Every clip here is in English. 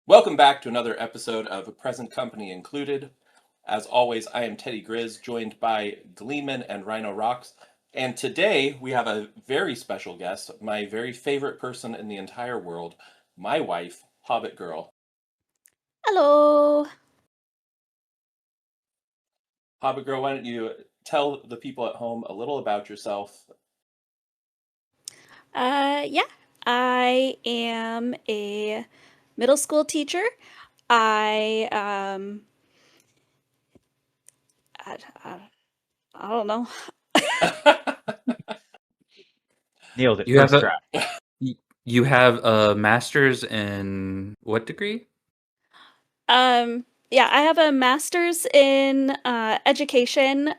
Welcome back to another episode of Present Company Included. As always, I am TeddyGrizz, joined by Gleeman and Rhino Rocks. And today we have a very special guest, my very favorite person in the entire world, my wife, Hobbit Girl. Hello. Hobbit Girl, why don't you tell the people at home a little about yourself? Yeah, I am a middle school teacher. I I, I, I don't know. Nailed it You have first a try. you have a master's in what degree? Yeah, I have a master's in education,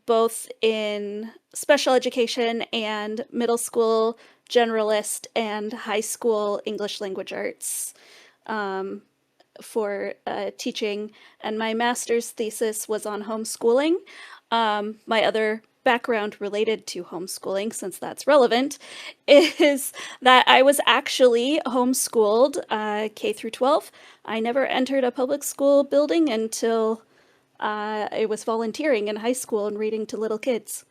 both in special education and middle school generalist and high school English language arts. Um, for teaching, and my master's thesis was on homeschooling. My other background related to homeschooling, since that's relevant, is that I was actually homeschooled K through 12. I never entered a public school building until I was volunteering in high school and reading to little kids.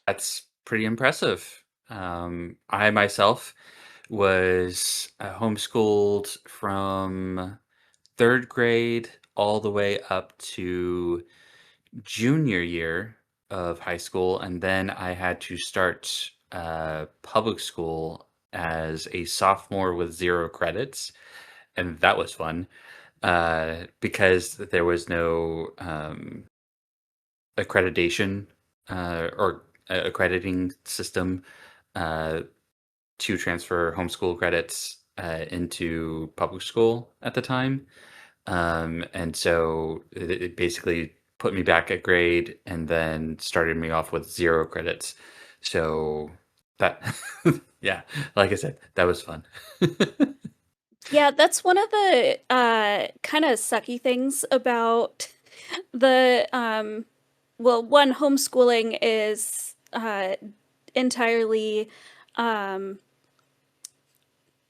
That's pretty impressive. I myself was homeschooled from third grade all the way up to junior year of high school, and then I had to start public school as a sophomore with 0 credits, and that was fun because there was no accreditation or accrediting system uh, to transfer homeschool credits into public school at the time. And so it basically put me back at grade and then started me off with 0 credits. So that, yeah, like I said, that was fun. Yeah, that's one of the kind of sucky things about the well, one, homeschooling is entirely um,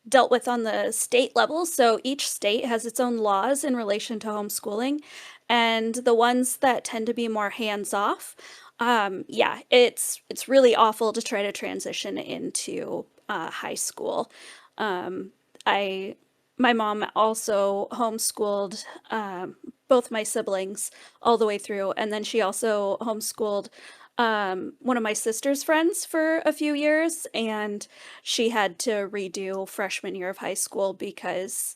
dealt with on the state level. So each state has its own laws in relation to homeschooling, and the ones that tend to be more hands off, yeah, it's really awful to try to transition into high school. Um, I My mom also homeschooled both my siblings all the way through, and then she also homeschooled one of my sister's friends for a few years, and she had to redo freshman year of high school because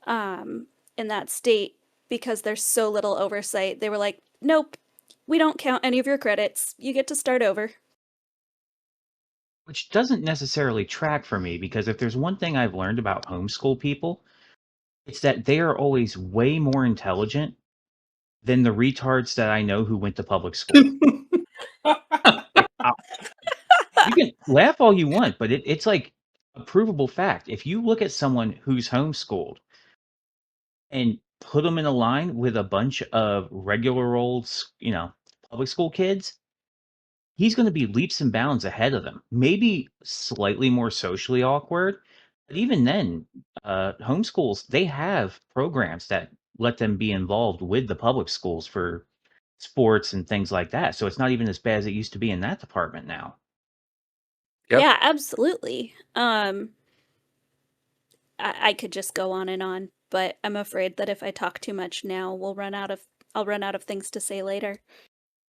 um, in that state, because there's so little oversight, they were like, nope, we don't count any of your credits. You get to start over. Which doesn't necessarily track for me because if there's one thing I've learned about homeschool people, it's that they are always way more intelligent than the retards that I know who went to public school. Like, you can laugh all you want, but it's like a provable fact. If you look at someone who's homeschooled and put them in a line with a bunch of regular old, public school kids, he's going to be leaps and bounds ahead of them. Maybe slightly more socially awkward, but even then, homeschools they have programs that let them be involved with the public schools for sports and things like that. So it's not even as bad as it used to be in that department now. Yep. Yeah, absolutely. I could just go on, but I'm afraid that if I talk too much now, I'll run out of things to say later.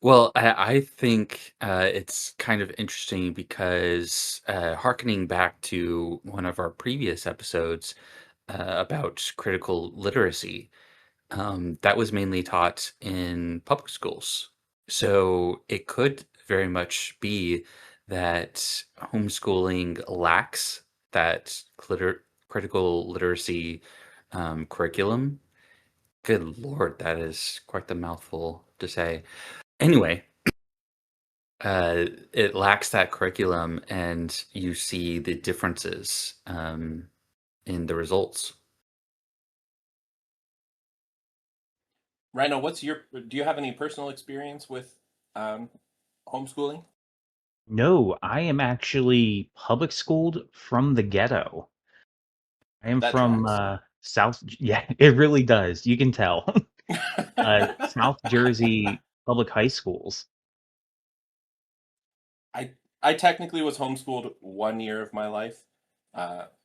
Well, I think it's kind of interesting because hearkening back to one of our previous episodes about critical literacy, that was mainly taught in public schools. So it could very much be that homeschooling lacks that critical literacy curriculum. Good Lord, that is quite the mouthful to say. Anyway, it lacks that curriculum, and you see the differences in the results. Rhino, do you have any personal experience with um, homeschooling? No, I am actually public schooled from the ghetto. I am That from tracks. South. Yeah, it really does. You can tell. South Jersey public high schools. I I technically was homeschooled 1 year of my life.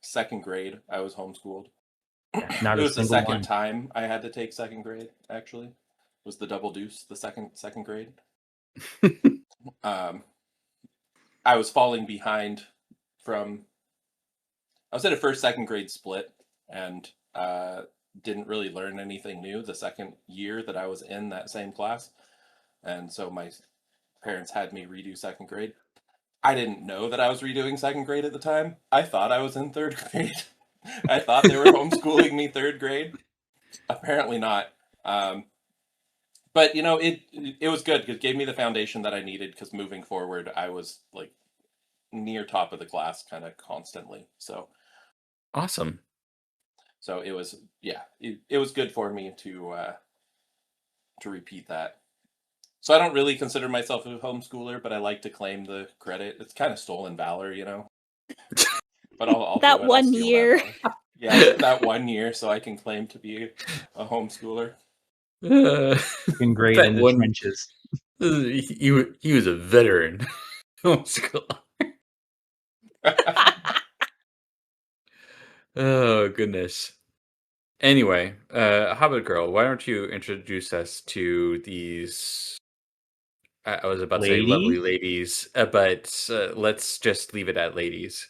Second grade, I was homeschooled. Yeah, not It a was the single second one. time I had to take second grade, actually. It was the double deuce, the second grade. Um, I was falling behind from I was at a first second grade split and didn't really learn anything new the second year that I was in that same class. And so my parents had me redo second grade. I didn't know that I was redoing second grade at the time. I thought I was in third grade. I thought they were homeschooling me third grade. Apparently not. Um, but it was good because it gave me the foundation that I needed because moving forward I was like near top of the class kind of constantly. Awesome. So it was it was good for me to repeat that. So I don't really consider myself a homeschooler, but I like to claim the credit. It's kind of stolen valor. But I'll do That it. I'll one steal that year. valor. Yeah, that 1 year, so I can claim to be a homeschooler. Uh, Second grade that in the one, trenches. he was a veteran. Homeschool. Oh goodness. Anyway, Hobbit girl, why don't you introduce us to these? I was about to say lovely Ladies? ladies, but let's just leave it at ladies.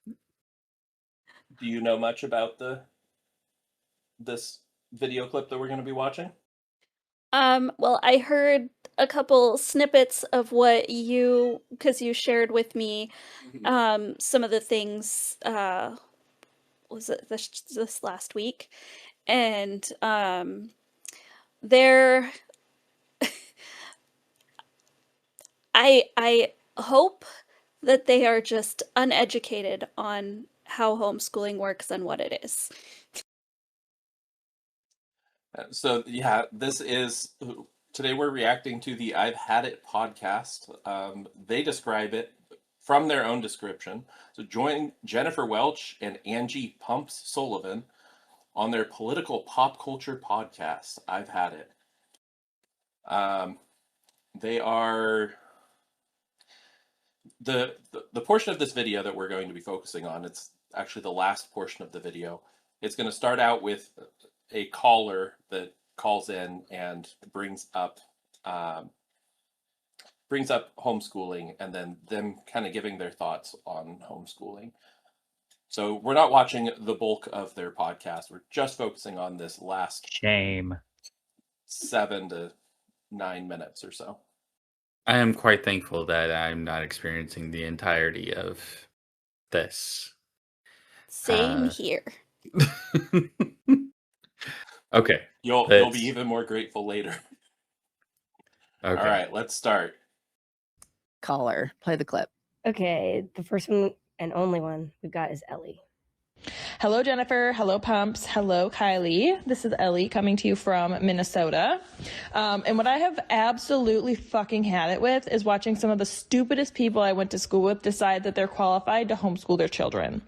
Do you know much about the this video clip that we're going to be watching? Well, I heard a couple snippets of what because you shared with me, Mhm. some of the things, was it this last week? And, there, I hope that they are just uneducated on how homeschooling works and what it is. So yeah, this is today we're reacting to the I've Had It podcast. They describe it from their own description. So join Jennifer Welch and Angie Pumps Sullivan on their political pop culture podcast. I've Had It. Um, they are the portion of this video that we're going to be focusing on. It's actually the last portion of the video. It's going to start out with a caller that calls in and um, brings up homeschooling, and then them kind of giving their thoughts on homeschooling. So we're not watching the bulk of their podcast. We're just focusing on this last Shame. 7 to 9 minutes or so. I am quite thankful that I'm not experiencing the entirety of this. Same Uh, here. okay, You'll be let's. even more grateful later. All Okay. right, let's start. Caller, play the clip. Okay, the first one and only one we've got is Ellie. Hello, Jennifer. Hello, Pumps. Hello, Kylie. This is Ellie coming to you from Minnesota. And what I have absolutely fucking had it with is watching some of the stupidest people I went to school with decide that they're qualified to homeschool their children.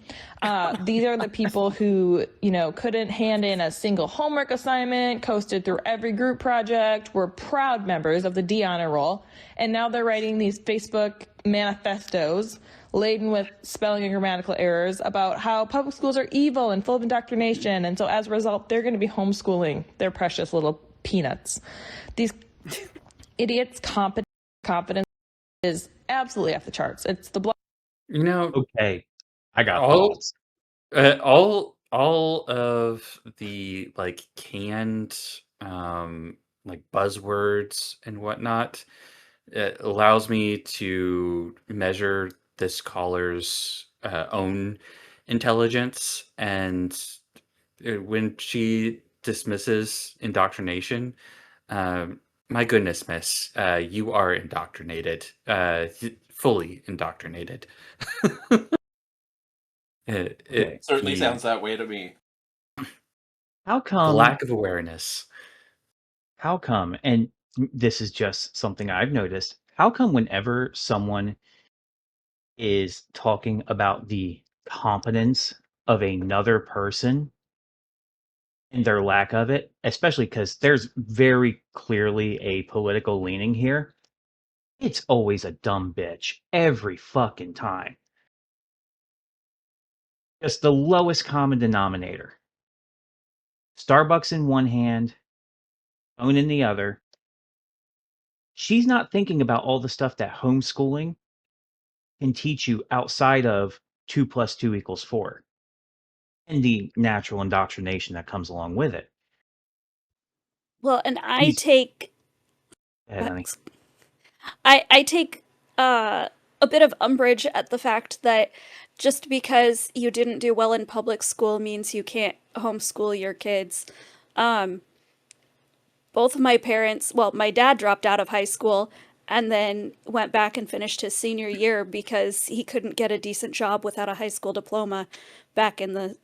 These are the people who, couldn't hand in a single homework assignment, coasted through every group project, were proud members of the D honor roll, and now they're writing these Facebook manifestos laden with spelling and grammatical errors about how public schools are evil and full of indoctrination. And so as a result, they're going to be homeschooling their precious little peanuts. These idiots' confidence is absolutely off the charts. It's the block. Okay, I got all thoughts. all of the canned buzzwords and whatnot, it allows me to measure this caller's own intelligence, and when she dismisses indoctrination, my goodness, miss, you are indoctrinated, fully indoctrinated. Okay. Certainly sounds that way to me. How The come? lack of awareness. How come? And this is just something I've noticed. How come whenever someone is talking about the competence of another person and their lack of it, especially because there's very clearly a political leaning here, it's always a dumb bitch every fucking time. Just the lowest common denominator. Starbucks in one hand, phone in the other. She's not thinking about all the stuff that homeschooling can teach you outside of 2 plus 2 equals 4 and the natural indoctrination that comes along with it. Well, and I She's, take go ahead, honey. I take a bit of umbrage at the fact that just because you didn't do well in public school means you can't homeschool your kids. Um, both of my parents, well, my dad dropped out of high school and then went back and finished his senior year because he couldn't get a decent job without a high school diploma back in the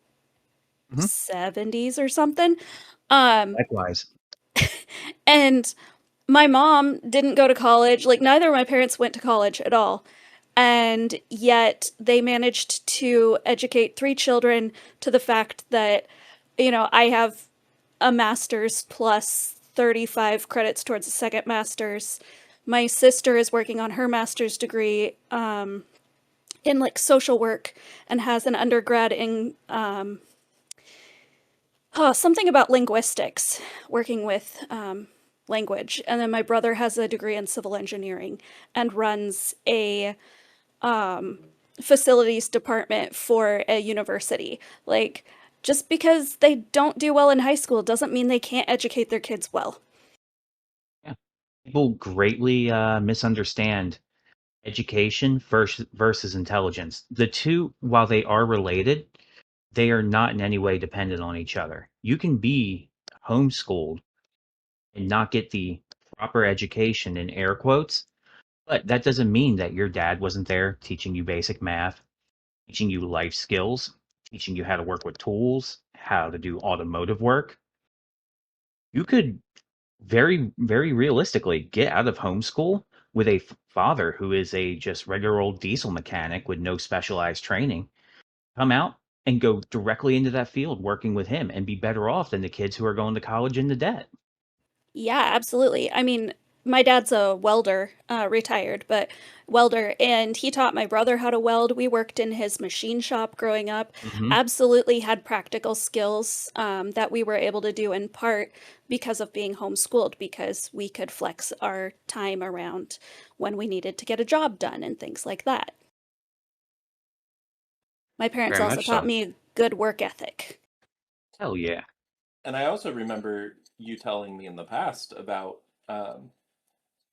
Mhm. 70s or something. Likewise. And my mom didn't go to college. Like, neither of my parents went to college at all. And yet they managed to educate 3 children to the fact that, I have a master's plus 35 credits towards a second master's. My sister is working on her master's degree in like social work and has an undergrad in something about linguistics, working with language. And then my brother has a degree in civil engineering and runs a facilities department for a university. Like, just because they don't do well in high school doesn't mean they can't educate their kids well. Yeah. People greatly misunderstand education versus intelligence. The two, while they are related, they are not in any way dependent on each other. You can be homeschooled and not get the proper education in air quotes, but that doesn't mean that your dad wasn't there teaching you basic math, teaching you life skills, teaching you how to work with tools, how to do automotive work. You could very, very realistically get out of homeschool with a father who is a just regular old diesel mechanic with no specialized training, come out and go directly into that field working with him and be better off than the kids who are going to college into debt. Yeah, absolutely. I mean, my dad's a welder, retired, but welder, and he taught my brother how to weld. We worked in his machine shop growing up. Hmm. Absolutely had practical skills that we were able to do in part because of being homeschooled, because we could flex our time around when we needed to get a job done and things like that. My parents Very also much taught so. me good work ethic. Hell yeah. And I also remember you telling me in the past about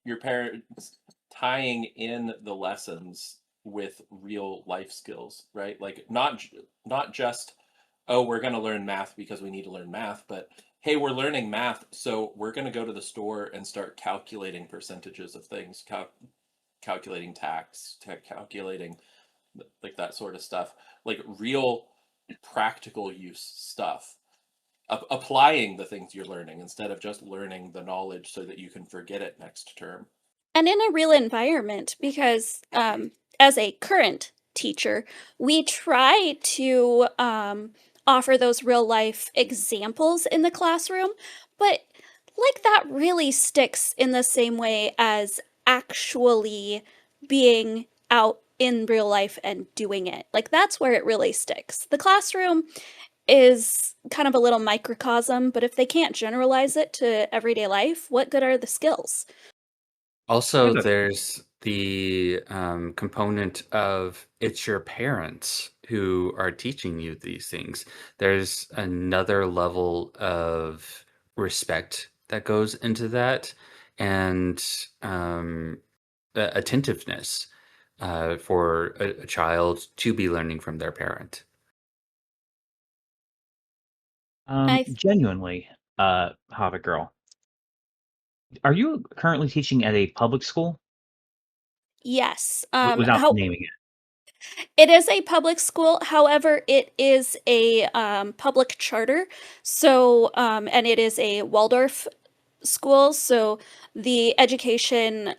your parents tying in the lessons with real life skills, right? Like not just, oh, we're going to learn math because we need to learn math, but hey, we're learning math, so we're going to go to the store and start calculating percentages of things, calculating tax, calculating like that sort of stuff, like real practical use stuff. Applying the things you're learning instead of just learning the knowledge so that you can forget it next term. And in a real environment, because as a current teacher, we try to offer those real life examples in the classroom, but like that really sticks in the same way as actually being out in real life and doing it. Like, that's where it really sticks. The classroom is kind of a little microcosm, but if they can't generalize it to everyday life, what good are the skills? Also, There's a there's the component of it's your parents who are teaching you these things. There's another level of respect that goes into that, and attentiveness for a child to be learning from their parent. I genuinely, Hava girl. Are you currently teaching at a public school Yes. without How naming it? it is a public school, however, it is a public charter. So, and it is a Waldorf school. So the education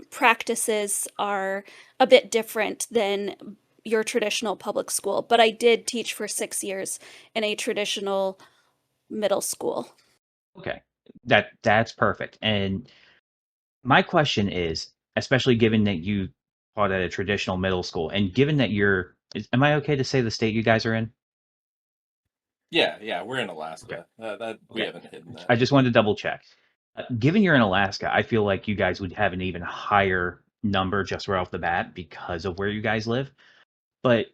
practices are a bit different than your traditional public school, but I did teach for 6 years in a traditional middle school. Okay. That's perfect. And my question is, especially given that you taught at a traditional middle school, and given that am I okay to say the state you guys are in? Yeah, we're in Okay. Alaska. That we Okay. haven't hidden that. I just wanted to double check. Given you're in Alaska, I feel like you guys would have an even higher number just right off the bat because of where you guys live. But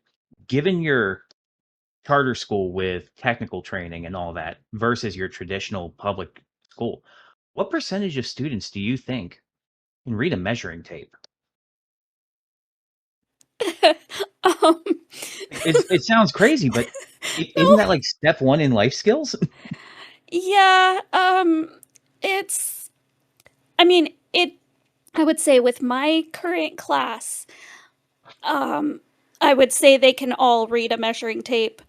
given your charter school with technical training and all that versus your traditional public school, what percentage of students do you think can read a measuring tape? um, It sounds crazy, but isn't no, that like step one in life skills? yeah, it's, I mean, I would say with my current class, I would say they can all read a measuring tape,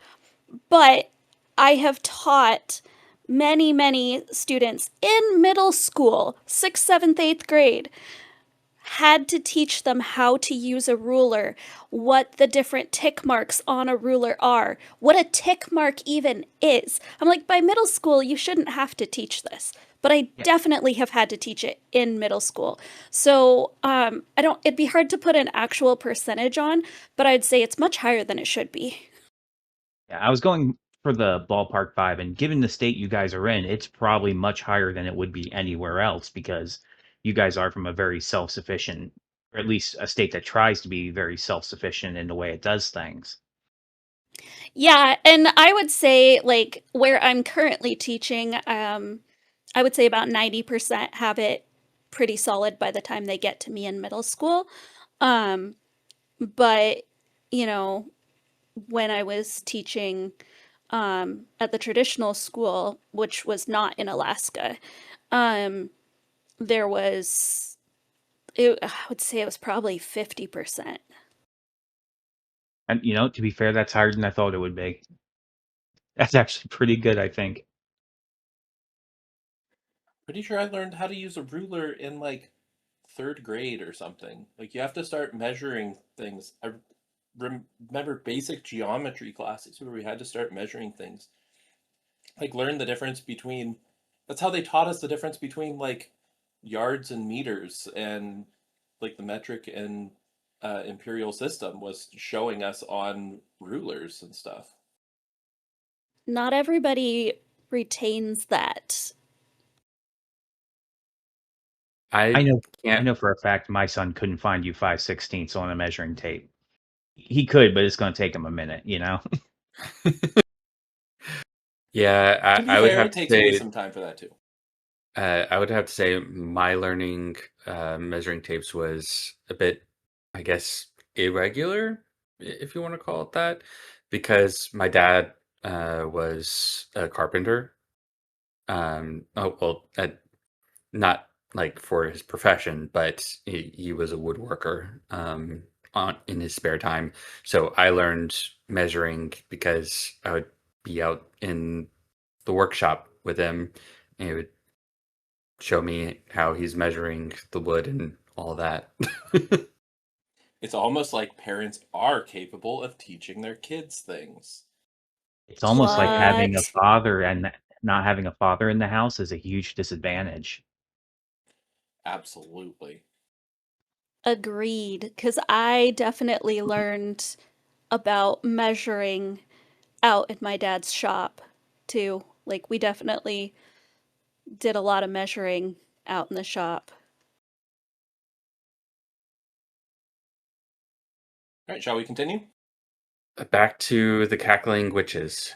but I have taught many, many students in middle school, 6th, 7th, 8th grade, had to teach them how to use a ruler, what the different tick marks on a ruler are, what a tick mark even is. I'm like, by middle school, you shouldn't have to teach this. But I Yeah. definitely have had to teach it in middle school. So it'd be hard to put an actual percentage on, but I'd say it's much higher than it should be. Yeah, I was going for the ballpark vibe, and given the state you guys are in, it's probably much higher than it would be anywhere else because you guys are from a very self-sufficient, or at least a state that tries to be very self-sufficient in the way it does things. Yeah, and I would say like where I'm currently teaching, I would say about 90% have it pretty solid by the time they get to me in middle school. Um, but you know, when I was teaching at the traditional school, which was not in Alaska, um, there was I would say it was probably 50%. And to be fair, that's higher than I thought it would be. That's actually pretty good, I think. Pretty sure I learned how to use a ruler in like third grade or something. Like you have to start measuring things. I remember basic geometry classes where we had to start measuring things. Like learn the difference between. That's how they taught us the difference between like yards and meters and like the metric and imperial system was showing us on rulers and stuff. Not everybody retains that. I I know, I can't. know for a fact my son couldn't find you 5/16 on a measuring tape. He could, but it's going to take him a minute. Yeah, To be I would fair, have it to takes me say. some time for that too. I would have to say my learning measuring tapes was a bit, I guess, irregular, if you want to call it that, because my dad was a carpenter. Oh well, not like for his profession, but he was a woodworker on in his spare time. So I learned measuring because I would be out in the workshop with him, and he would show me how he's measuring the wood and all that. It's almost like parents are capable of teaching their kids things. It's It's just almost like weird. having a What? father and not having a father in the house is a huge disadvantage. Absolutely. Agreed. Because I definitely learned about measuring out in my dad's shop too. Like, we definitely did a lot of measuring out in the shop. All right, shall we continue? Back to the cackling witches.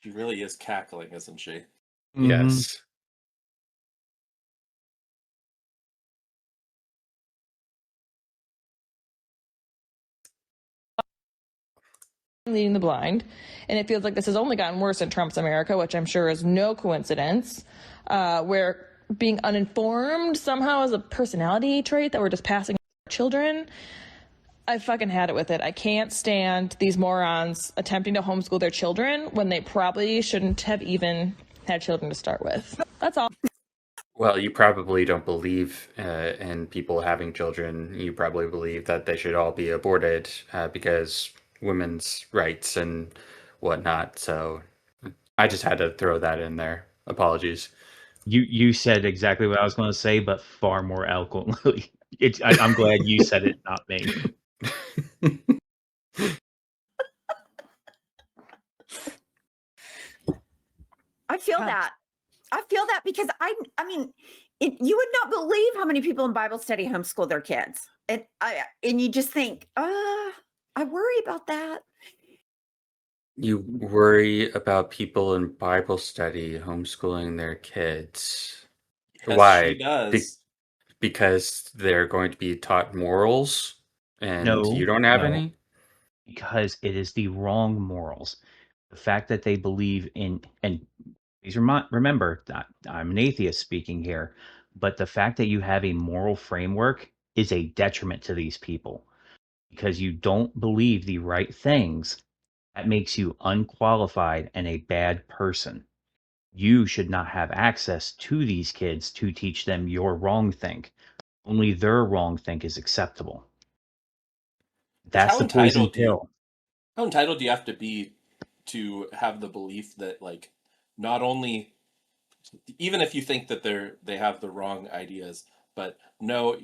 She really is cackling, isn't she? Hmm. Yes. Leading the blind, and it feels like this has only gotten worse in Trump's America, which I'm sure is no coincidence, where being uninformed somehow is a personality trait that we're just passing on to children. I fucking had it with it. I can't stand these morons attempting to homeschool their children when they probably shouldn't have even had children to start with. That's all. Well, you probably don't believe in people having children. You probably believe that they should all be aborted because women's rights and whatnot. So I just had to throw that in there. Apologies. You said exactly what I was going to say, but far more eloquently. I'm glad you said it, not me. I feel Huh. that. I feel that because I mean, you would not believe how many people in Bible study homeschool their kids, and you just think, I worry about that. You worry about people in Bible study homeschooling their kids. Yes, she Why? Be- does. because they're going to be taught morals and you No, don't have no, any? because it is the wrong morals. The fact that they believe in, and please remember that I'm an atheist speaking here, but the fact that you have a moral framework is a detriment to these people because you don't believe the right things. That makes you unqualified and a bad person. You should not have access to these kids to teach them your wrong think. Only their wrong think is acceptable. Which That's the poison pill. how entitled do you have to be to have the belief that like not only even if you think that they have the wrong ideas, but no,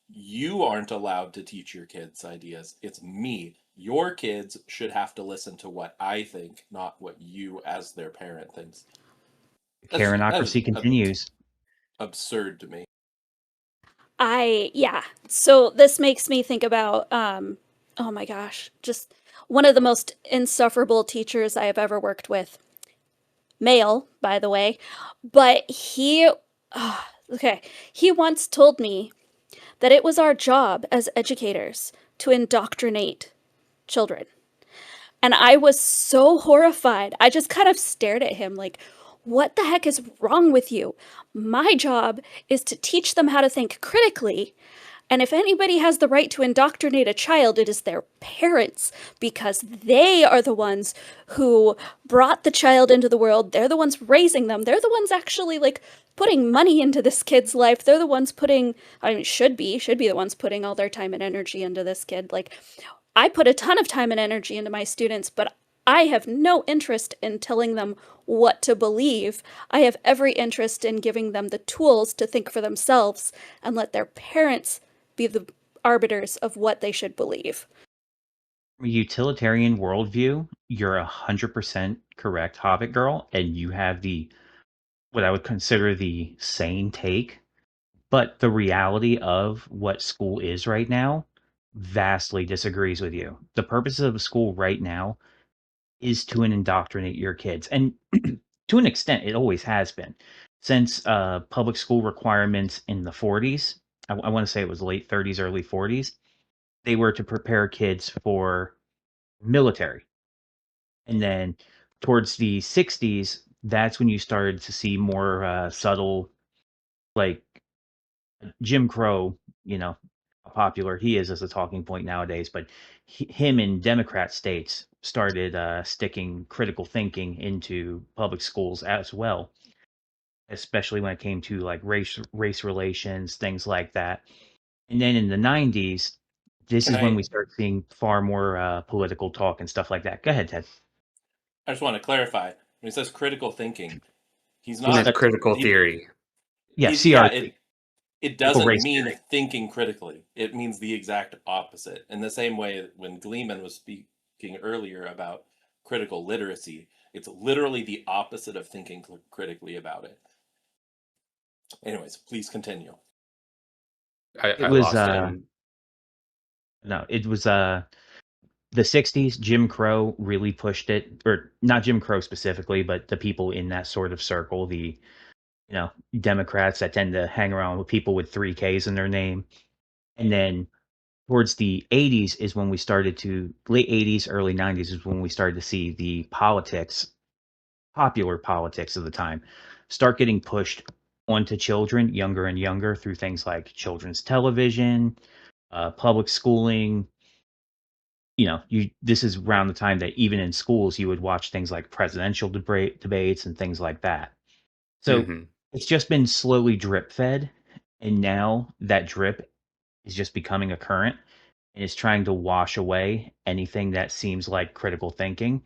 you aren't allowed to teach your kids ideas. It's me. Your kids should have to listen to what I think, not what you as their parent thinks. That is Karenocracy continues. absurd to me. Yeah. So this makes me think about, oh my gosh, just one of the most insufferable teachers I have ever worked with. Male, by the way. But okay, he once told me that it was our job as educators to indoctrinate children. And I was so horrified. I just kind of stared at him like, what the heck is wrong with you? My job is to teach them how to think critically. And if anybody has the right to indoctrinate a child, it is their parents because they are the ones who brought the child into the world. They're the ones raising them. They're the ones actually like putting money into this kid's life. They're the ones should be the ones putting all their time and energy into this kid. Like, I put a ton of time and energy into my students, but I have no interest in telling them what to believe. I have every interest in giving them the tools to think for themselves and let their parents be the arbiters of what they should believe. From a utilitarian worldview, you're 100% correct, Hobbit Girl, and you have the what I would consider the sane take. But the reality of what school is right now vastly disagrees with you. The purpose of school right now is to indoctrinate your kids. And to an extent, it always has been. Since public school requirements in the 40s, I want to say it was late 30s, early 40s, they were to prepare kids for military. And then towards the 60s, that's when you started to see more subtle, like Jim Crow, how popular he is as a talking point nowadays, but him in Democrat states started sticking critical thinking into public schools as well, especially when it came to like race relations, things like that. And then in the 90s, this Can is when I we start seeing far more political talk and stuff like that. Go ahead, Ted. I just want to clarify. When he says critical thinking, he's He not meant critical he, theory. Yeah, yeah, CRT, it critical doesn't race mean theory. thinking critically. It means the exact opposite. In the same way when Gleeman was speaking earlier about critical literacy, it's literally the opposite of thinking critically about it. Anyways, please continue. It I was lost him. no, it was the 60s. Jim Crow really pushed it, or not Jim Crow specifically, but the people in that sort of circle, the Democrats that tend to hang around with people with 3Ks in their name. And then towards the 80s is when we started to late 80s, early 90s is when we started to see the popular politics of the time start getting pushed onto children younger and younger through things like children's television, public schooling. This is around the time that even in schools you would watch things like presidential debates and things like that. So Hmm. It's just been slowly drip fed, and now that drip is just becoming a current and is trying to wash away anything that seems like critical thinking.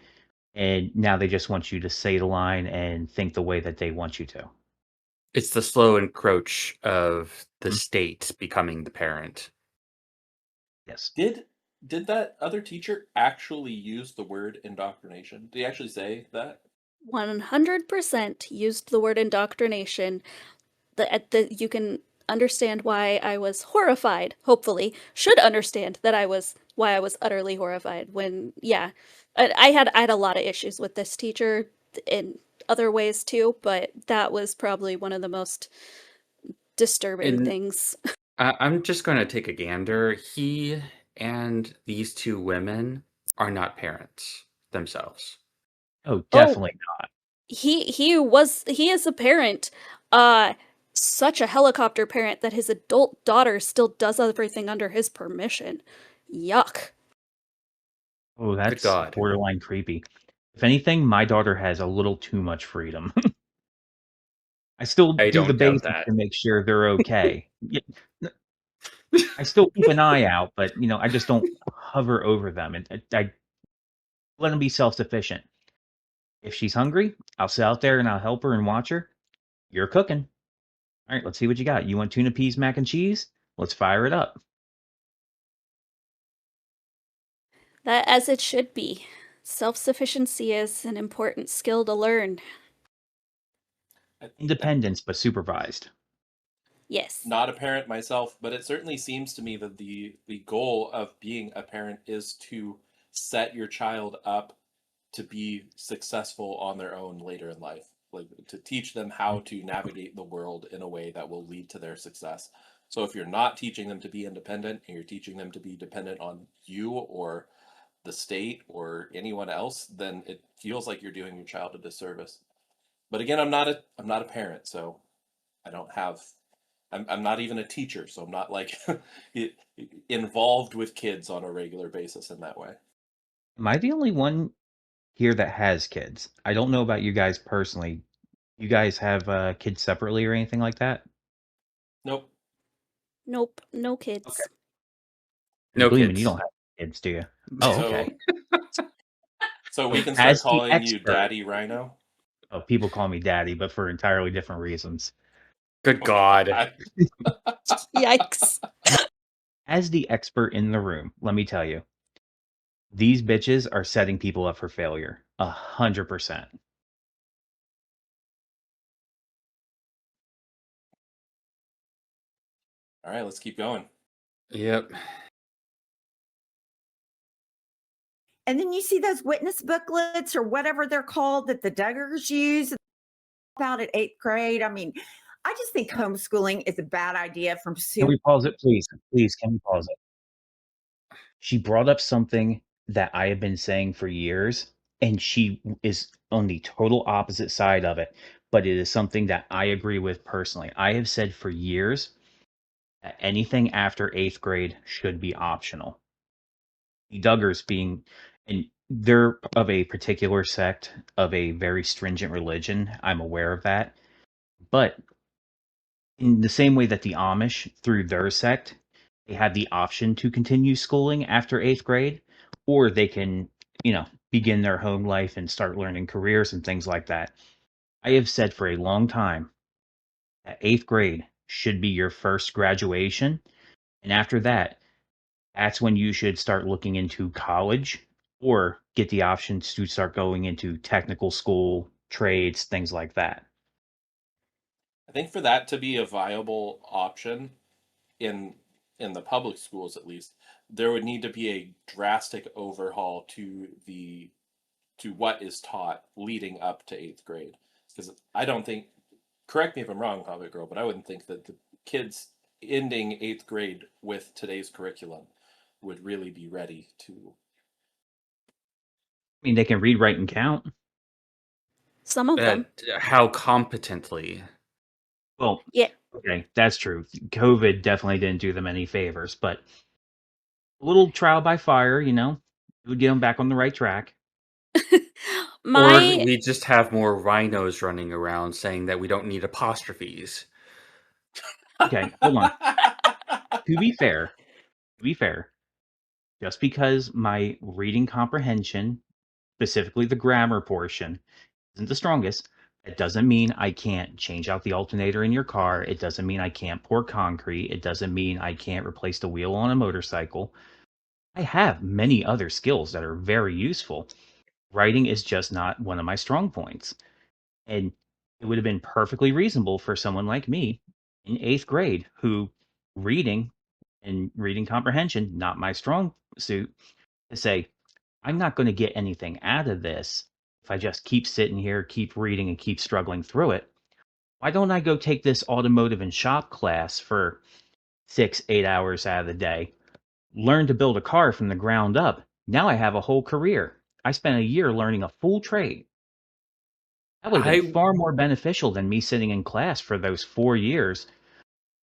And now they just want you to say the line and think the way that they want you to. It's the slow encroach of the Mhm. state becoming the parent. Yes. Did that other teacher actually use the word indoctrination? Did he actually say that? 100% used the word indoctrination. You can understand why I was horrified, hopefully, should understand why I was utterly horrified when, yeah. I had a lot of issues with this teacher in other ways too, but that was probably one of the most disturbing And things. I'm just going to take a gander. He and these two women are not parents themselves. Oh, Oh, definitely not. he is a parent, uh such a helicopter parent that his adult daughter still does everything under his permission. Yuck. Oh, Good that's God. borderline creepy. If anything, my daughter has a little too much freedom. I still I do the don't doubt basics that. to make sure they're okay. I still keep an eye out, but I just don't hover over them, and I let them be self-sufficient. If she's hungry, I'll sit out there and I'll help her and watch her. You're cooking. All right, let's see what you got. You want tuna peas mac and cheese? Let's fire it up. That as it should be. Self-sufficiency is an important skill to learn. I Independence, but supervised. Yes. not a parent myself, but it certainly seems to me that the goal of being a parent is to set your child up to be successful on their own later in life, like to teach them how to navigate the world in a way that will lead to their success. So if you're not teaching them to be independent and you're teaching them to be dependent on you or the state or anyone else, then it feels like you're doing your child a disservice. But again, I'm not a parent, so I don't have I'm not even a teacher, so I'm not like involved with kids on a regular basis in that way. Am I the only one here that has kids? I don't know about you guys personally. You guys have kids separately or anything like that? Nope. Nope, no Okay. kids. And No Gleeman, you kids. don't have kids, do you? Oh, okay. So so we So, can start as the calling you expert, Daddy Rhino. oh, people call me daddy, but for entirely different reasons. Good Oh God. God. Yikes. As the expert in the room, let me tell you, these bitches are setting people up for failure. 100%. All right, let's keep going. Yep. And then you see those witness booklets or whatever they're called that the Duggars use about at 8th grade. I mean, I just think homeschooling is a bad idea from Can super. we pause it, please? Please, can we pause it? She brought up something that I have been saying for years, and she is on the total opposite side of it, but it is something that I agree with personally. I have said for years that anything after 8th grade should be optional. The Duggars being, and they're of a particular sect of a very stringent religion. I'm aware of that. But in the same way that the Amish, through their sect, they have the option to continue schooling after 8th grade, or they can, begin their home life and start learning careers and things like that. I have said for a long time that 8th grade should be your first graduation. And after that, that's when you should start looking into college or get the options to start going into technical school, trades, things like that. I think for that to be a viable option in in the public schools at least, there would need to be a drastic overhaul to what is taught leading up to 8th grade. Because I don't think, correct me if I'm wrong, Comic Girl, but I wouldn't think that the kids ending 8th grade with today's curriculum would really be ready to. I mean, they can read, write, and count. Some of them. How competently. Well, Yeah. okay, that's true. COVID definitely didn't do them any favors, but a little trial by fire, it would get them back on the right track. Or My we just have more rhinos running around saying that we don't need apostrophes. Okay, hold on. To be fair, just because my reading comprehension, specifically the grammar portion, isn't the strongest, it doesn't mean I can't change out the alternator in your car. It doesn't mean I can't pour concrete. It doesn't mean I can't replace the wheel on a motorcycle. I have many other skills that are very useful. Writing is just not one of my strong points. And it would have been perfectly reasonable for someone like me in eighth grade who reading and reading comprehension, not my strong suit, to say, I'm not going to get anything out of this if I just keep sitting here, keep reading, and keep struggling through it. Why don't I go take this automotive and shop class for 6, 8 hours out of the day, learn to build a car from the ground up? Now I have a whole career. I spent a year learning a full trade. That would have been I far more beneficial than me sitting in class for those 4 years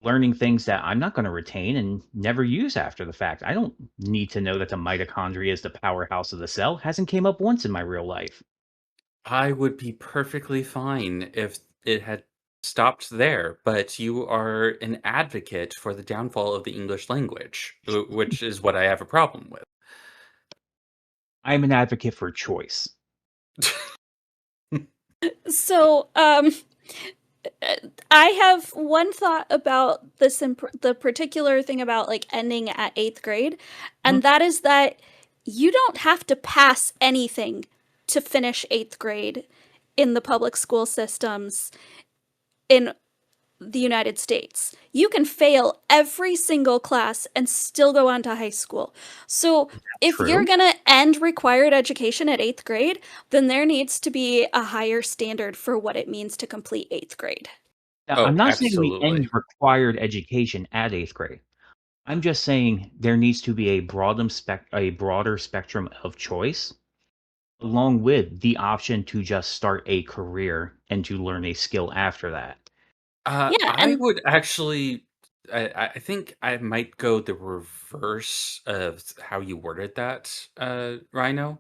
learning things that I'm not going to retain and never use after the fact. I don't need to know that the mitochondria is the powerhouse of the cell. Hasn't came up once in my real life. I would be perfectly fine if it had stopped there, but you are an advocate for the downfall of the English language, which is what I have a problem with. I'm an advocate for choice. so I have one thought about this the particular thing about like ending at 8th grade, and that is that you don't have to pass anything to finish 8th grade in the public school systems in the United States. You can fail every single class and still go on to high school. So if you're True. going to end required education at 8th grade, then there needs to be a higher standard for what it means to complete 8th grade. Now, I'm Oh, not saying we end absolutely. required education at eighth grade. I'm just saying there needs to be a broader spectrum of choice, along with the option to just start a career and to learn a skill after that. Yeah, I and would actually, I think I might go the reverse of how you worded that, Rhino, Mhm.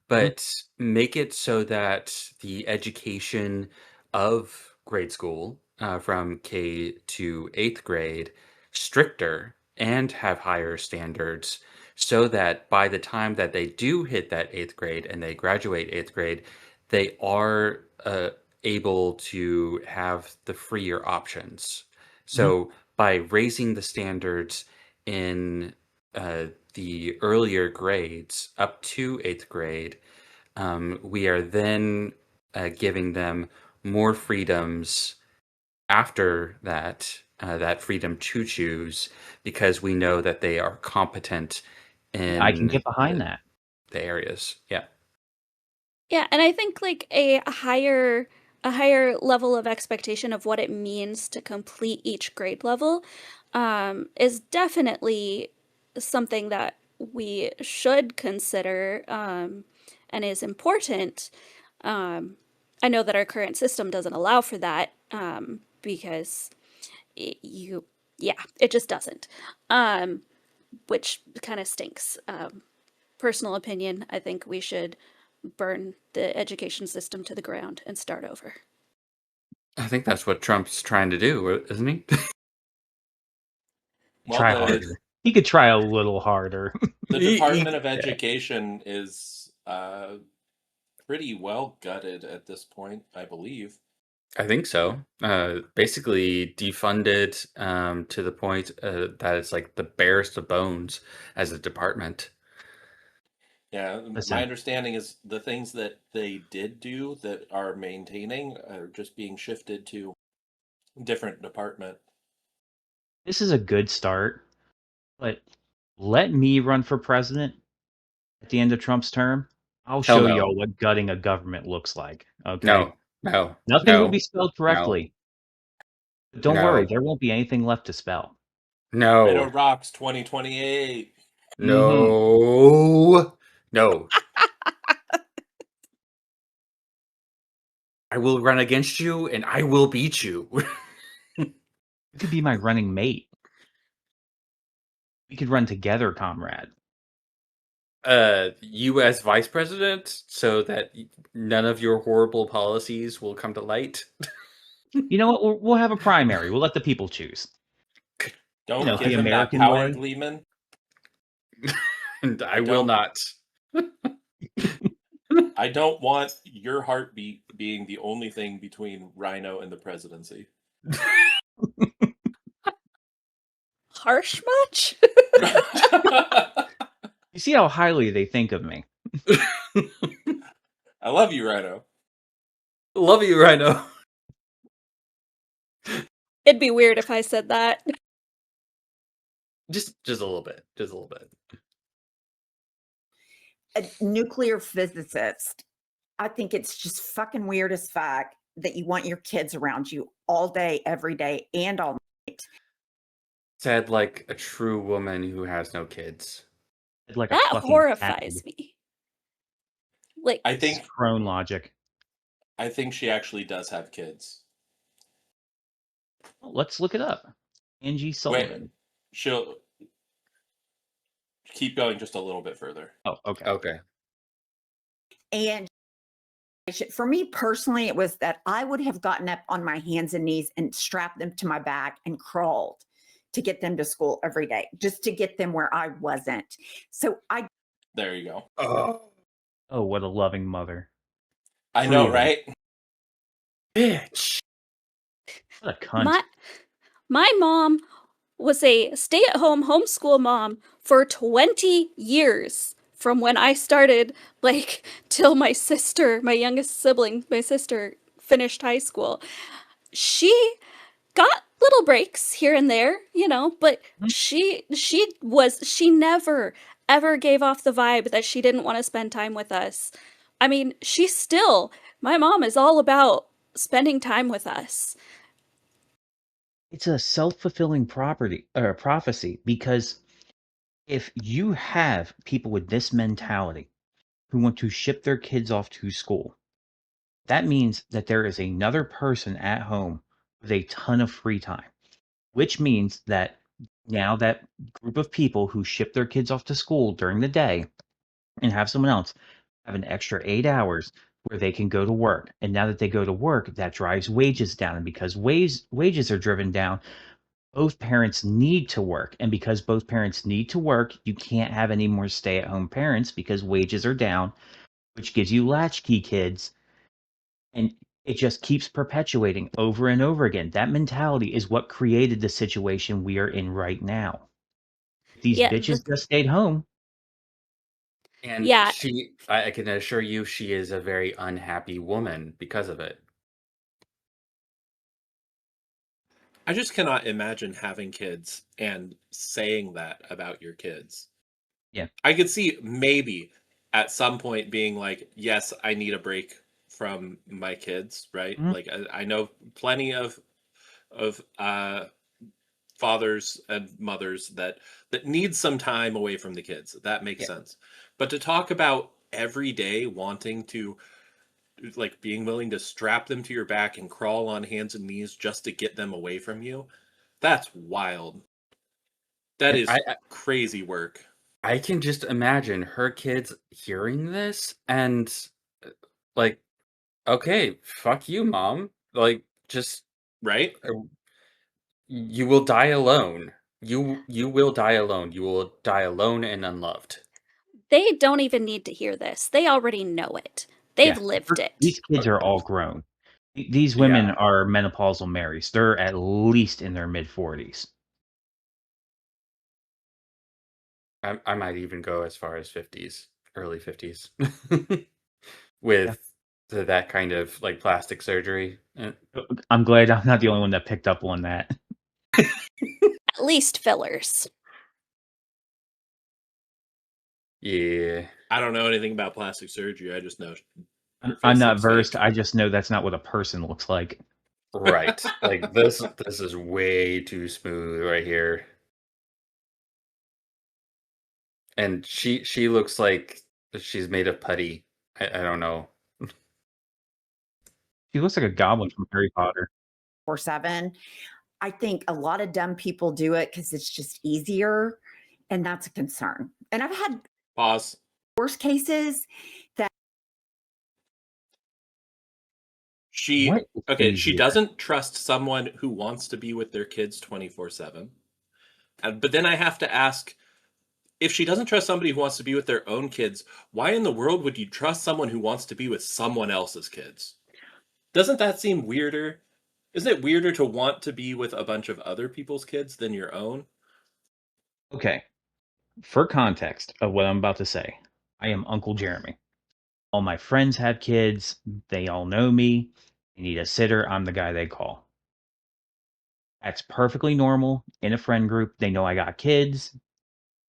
but make it so that the education of grade school, from K to eighth grade, stricter and have higher standards, so that by the time that they do hit that eighth grade and they graduate eighth grade, they are able to have the freer options. Mhm. So by raising the standards in the earlier grades up to eighth grade, we are then giving them more freedoms after that, that freedom to choose, because we know that they are competent I can in get behind that. the areas. Yeah. yeah, and I think like a higher level of expectation of what it means to complete each grade level is definitely something that we should consider and is important. I know that our current system doesn't allow for that because you, yeah, it just doesn't, which kind of stinks. Personal opinion, I think we should burn the education system to the ground and start over. I think that's what Trump's trying to do, isn't he? Well, Try harder. He could try a little harder. the He Department of yeah. Education is pretty well gutted at this point, I believe. I think so. Basically defunded to the point that it's like the barest of bones as a department. Yeah, my Listen, understanding is the things that they did do that are maintaining are just being shifted to different department. this is a good start, but let me run for president at the end of Trump's term. I'll Hell show no. y'all what gutting a government looks like. Okay? No. No. Nothing will be No. spelled No. correctly. But don't worry, No. there won't be anything left to spell. Rhino No. Rocks 2028. Mm-hmm. No. No. I will run against you and I will beat you. You could be my running mate. We could run together, comrade. U.S. vice president so that none of your horrible policies will come to light? You know what? We'll have a primary. We'll let the people choose. Don't You know, give the him that American power, way. Gleeman. And I will don't- not. I don't want your heartbeat being the only thing between Rhino and the presidency. Harsh much? You see how highly they think of me. I love you, Rhino. Love you, Rhino. It'd be weird if I said that. Just a little bit. Just a little bit. A nuclear physicist. I think it's just fucking weird as fuck that you want your kids around you all day, every day, and all night. Said like a true woman who has no kids. Like a That fucking horrifies me. Like, I think crone logic. she actually does have kids. Well, let's look it up. Angie Sullivan. Wait, she'll keep going just a little bit further. Oh, okay. Okay. And for me personally, it was that I would have gotten up on my hands and knees and strapped them to my back and crawled to get them to school every day, just to get them where I wasn't. So There you go. Oh, what a loving mother. I know, Truly. right? Bitch. What a cunt. my mom was a stay-at-home homeschool mom for 20 years from when I started, like, till my sister, my youngest sibling, my sister, finished high school. She got little breaks here and there, you know, but she never ever gave off the vibe that she didn't want to spend time with us. I mean, my mom is all about spending time with us. It's a self-fulfilling prophecy, because if you have people with this mentality who want to ship their kids off to school, that means that there is another person at home with a ton of free time, which means that now that group of people who ship their kids off to school during the day and have someone else have an extra 8 hours where they can go to work. And now that they go to work, that drives wages down. And because wages are driven down, both parents need to work. And because both parents need to work, you can't have any more stay-at-home parents because wages are down, which gives you latchkey kids. And it just keeps perpetuating over and over again. That mentality is what created the situation we are in right now. These Yeah, bitches just stayed home. And Yeah. I can assure you, she is a very unhappy woman because of it. I just cannot imagine having kids and saying that about your kids. Yeah. I could see maybe at some point being like, yes, I need a break from my kids, right? Mhm. Like I know plenty of fathers and mothers that need some time away from the kids. That makes sense. But to talk about every day wanting to, like, being willing to strap them to your back and crawl on hands and knees just to get them away from you, that's wild. That And is crazy work. I can just imagine her kids hearing this and like, okay, fuck you, mom. Like, just Right? you will die alone. You will die alone. You will die alone and unloved. They don't even need to hear this. They already know it. They've lived it. These kids are all grown. These women are menopausal Marys. They're at least in their mid-40s. I might even go as far as 50s, early 50s, with that kind of like plastic surgery. I'm glad I'm not the only one that picked up on that. At least fillers. Yeah. I don't know anything about plastic surgery. I just know I'm not versed. I just know that's not what a person looks like. Right. Like this is way too smooth right here. And she looks like she's made of putty. I don't know. She looks like a goblin from Harry Potter. 24/7. I think a lot of dumb people do it because it's just easier, and that's a concern. And I've had Pause. Worst cases that She What is okay, she easier? doesn't trust someone who wants to be with their kids 24/7. But then I have to ask, if she doesn't trust somebody who wants to be with their own kids, why in the world would you trust someone who wants to be with someone else's kids? Doesn't that seem weirder? Isn't it weirder to want to be with a bunch of other people's kids than your own? Okay, for context of what I'm about to say, I am Uncle Jeremy. All my friends have kids. They all know me. They need a sitter. I'm the guy they call. That's perfectly normal in a friend group. They know I got kids.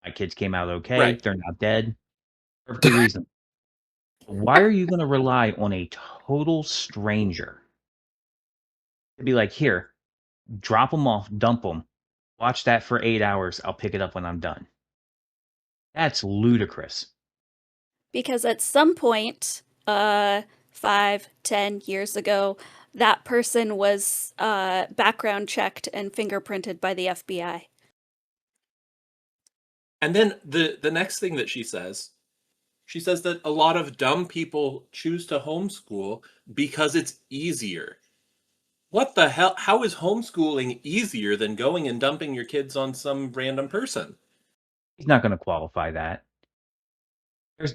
My kids came out okay. Right. They're not dead. Perfectly reasonable. Why are you going to rely on a total stranger to be like, here, drop them off, dump them, watch that for 8 hours. I'll pick it up when I'm done. That's ludicrous. Because at some point, 5, 10 years ago, that person was background checked and fingerprinted by the FBI. And then the next thing that she says that a lot of dumb people choose to homeschool because it's easier. What the hell? How is homeschooling easier than going and dumping your kids on some random person? He's not going to qualify that.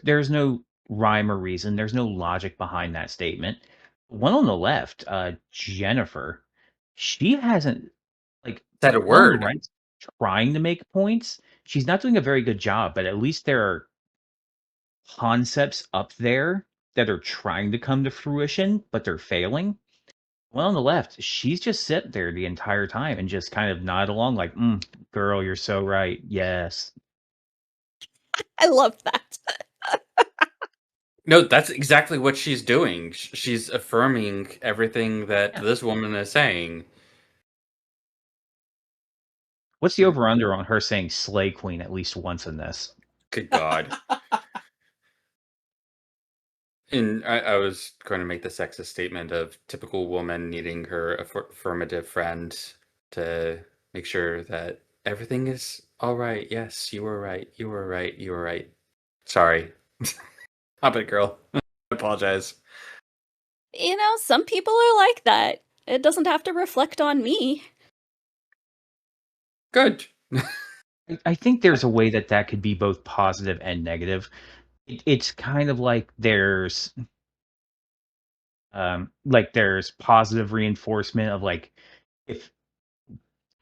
There's no rhyme or reason. There's no logic behind that statement. One on the left, Jennifer, she hasn't like Said a the one on the word. right trying to make points. She's not doing a very good job, but at least there are concepts up there that are trying to come to fruition, but they're failing. One on the left, she's just sitting there the entire time and just kind of nod along like, girl, you're so right. Yes. I love that. No, that's exactly what she's doing. She's affirming everything that Yeah. this woman is saying. What's the over under on her saying Slay Queen at least once in this? Good God. And I was going to make the sexist statement of typical woman needing her affirmative friend to make sure that everything is all right. Yes, you were right. You were right. You were right. Sorry. Hobbit girl. I apologize. You know, some people are like that. It doesn't have to reflect on me. Good. I think there's a way that that could be both positive and negative. It's kind of like there's positive reinforcement of like if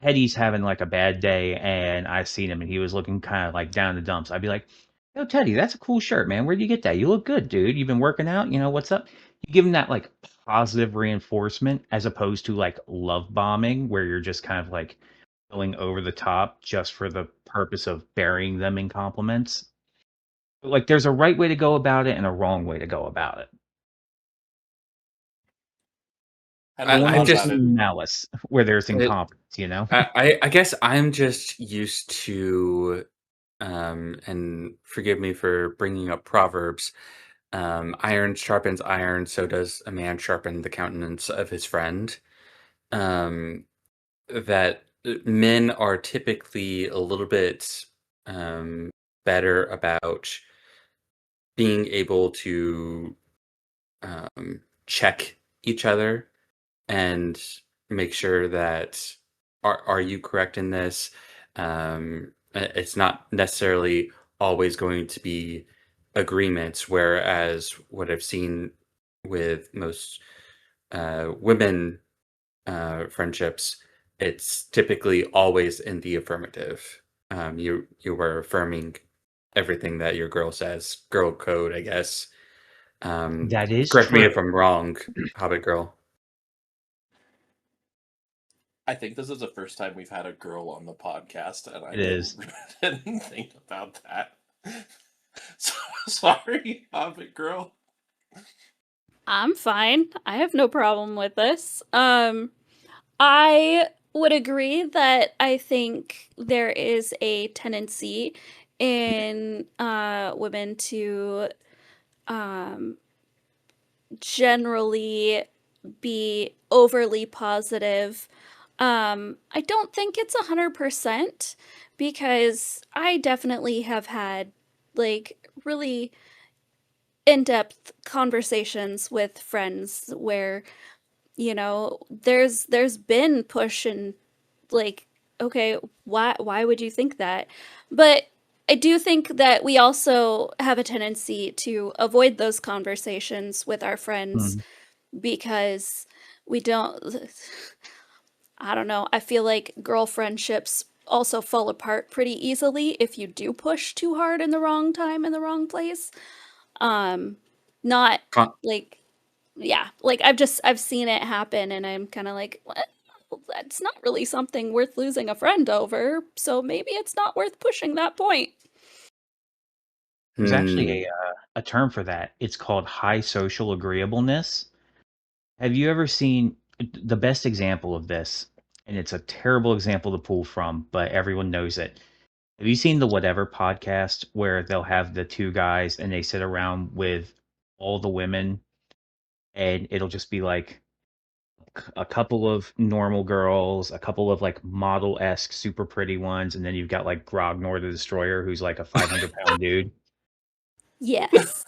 Teddy's having like a bad day and I seen him and he was looking kind of like down in the dumps, I'd be like, "Yo, Teddy, that's a cool shirt, man. Where'd you get that? You look good, dude. You've been working out. You know what's up?" You give him that like positive reinforcement as opposed to like love bombing, where you're just kind of like going over the top just for the purpose of burying them in compliments. Like, there's a right way to go about it and a wrong way to go about it. I I never want I to thought make about just it. malice where there's it, incompetence, you know? I guess I'm just used to and forgive me for bringing up proverbs. Iron sharpens iron, so does a man sharpen the countenance of his friend. Um, that men are typically a little bit um, better about being able to check each other and make sure that are you correct in this? It's not necessarily always going to be agreements, whereas what I've seen with most women friendships, it's typically always in the affirmative. You were affirming everything that your girl says, girl code, I guess. That is Correct me true. if I'm wrong, Hobbit girl. I think this is the first time we've had a girl on the podcast, and I It is. didn't think about that. So sorry, Hobbit girl. I'm fine. I have no problem with this. I would agree that I think there is a tendency in women to um, generally be overly positive. I don't think it's 100% because I definitely have had like really in-depth conversations with friends where, there's been push and like, okay, why would you think that? But I do think that we also have a tendency to avoid those conversations with our friends Mm. because we don't, I don't know, I feel like girl friendships also fall apart pretty easily if you do push too hard in the wrong time in the wrong place. Um, not Con- like, yeah, like I've seen it happen and I'm kind of like, what? Well, that's not really something worth losing a friend over, so maybe it's not worth pushing that point. There's actually hmm. a term for that. It's called high social agreeableness. Have you ever seen the best example of this? And it's a terrible example to pull from, but everyone knows it. Have you seen the Whatever podcast where they'll have the two guys and they sit around with all the women and it'll just be like a couple of normal girls, a couple of like model-esque super pretty ones, and then you've got like Grognor the Destroyer who's like a 500-pound dude. Yes.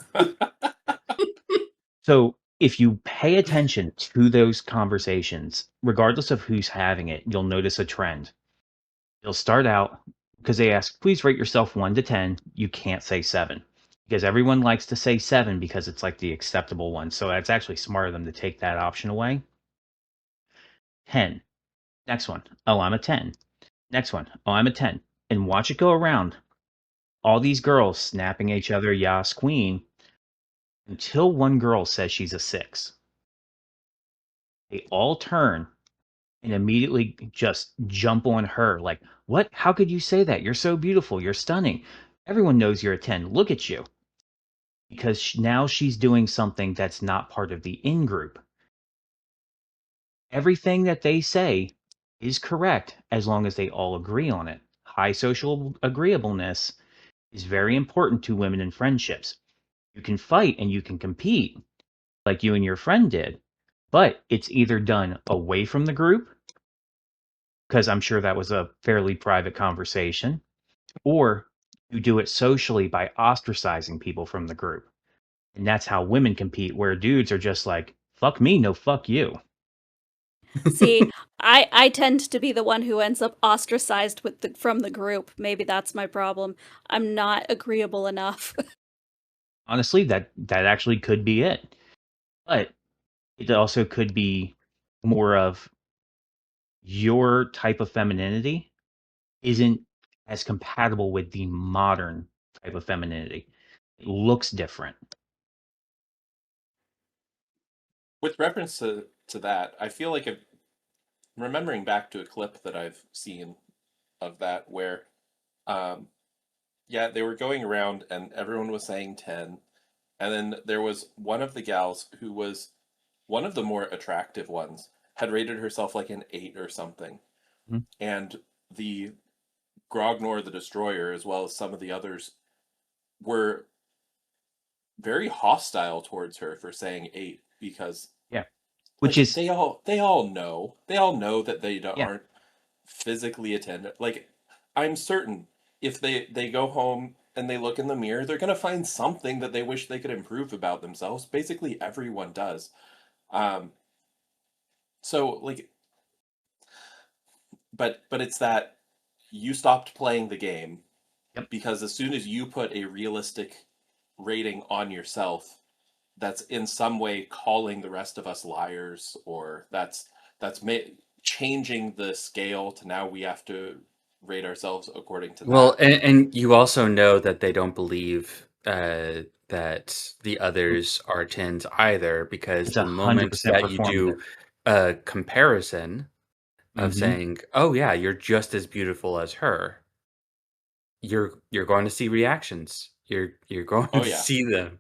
So if you pay attention to those conversations, regardless of who's having it, you'll notice a trend. You'll start out because they ask, please rate yourself 1 to 10. You can't say 7 because everyone likes to say 7 because it's like the acceptable one. So it's actually smart of them to take that option away. 10. Next one. Oh, I'm a 10. Next one. Oh, I'm a 10. And watch it go around. All these girls snapping each other, Yas Queen, until one girl says she's a 6. They all turn and immediately just jump on her like, what? How could you say that? You're so beautiful. You're stunning. Everyone knows you're a 10. Look at you. Because now she's doing something that's not part of the in group. Everything that they say is correct as long as they all agree on it. High social agreeableness is very important to women in friendships. You can fight and you can compete like you and your friend did, but it's either done away from the group, because I'm sure that was a fairly private conversation, or you do it socially by ostracizing people from the group. And that's how women compete, where dudes are just like, fuck me, no, fuck you. See, I tend to be the one who ends up ostracized from the group. Maybe that's my problem. I'm not agreeable enough. Honestly, that actually could be it. But it also could be more of your type of femininity isn't as compatible with the modern type of femininity. It looks different. With reference to that, I feel like I'm remembering back to a clip that I've seen of that where, um, yeah, they were going around and everyone was saying 10. And then there was one of the gals who was one of the more attractive ones, had rated herself like an 8 or something. Mhm. And the Grognor the Destroyer, as well as some of the others, were very hostile towards her for saying 8 because Yeah. Which like is, they all know that they yeah, aren't physically attended. Like, I'm certain if they go home and they look in the mirror, they're gonna find something that they wish they could improve about themselves. Basically, everyone does. Um, so like, but it's that you stopped playing the game yep. because as soon as you put a realistic rating on yourself, that's in some way calling the rest of us liars, or changing the scale to now we have to rate ourselves according to Well, that. and you also know that they don't believe that the others are tens either, because It's the moment 100% that you performative. do a comparison of Hmm. saying, "Oh yeah, you're just as beautiful as her," you're going to see reactions. You're going Oh to yeah. see them.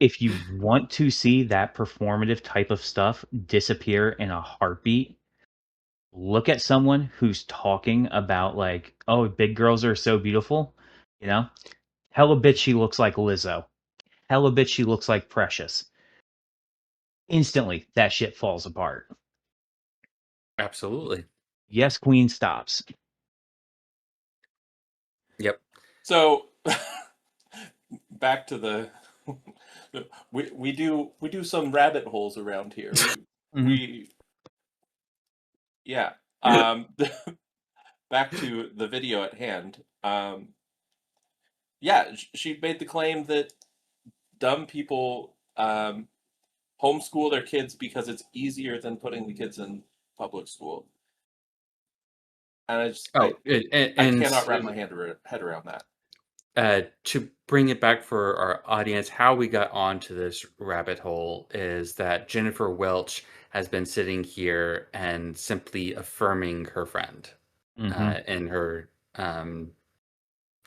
If you want to see that performative type of stuff disappear in a heartbeat, look at someone who's talking about like, oh, big girls are so beautiful, you know? Hell a bitch, she looks like Lizzo. Hell a bitch, she looks like Precious. Instantly, that shit falls apart. Absolutely. Yes, Queen stops. Yep. So back to the we do some rabbit holes around here. We yeah. Back to the video at hand. Yeah, she made the claim that dumb people homeschool their kids because it's easier than putting the kids in public school. And Oh, I cannot wrap my head around that. To bring it back for our audience, how we got onto this rabbit hole is that Jennifer Welch has been sitting here and simply affirming her friend in her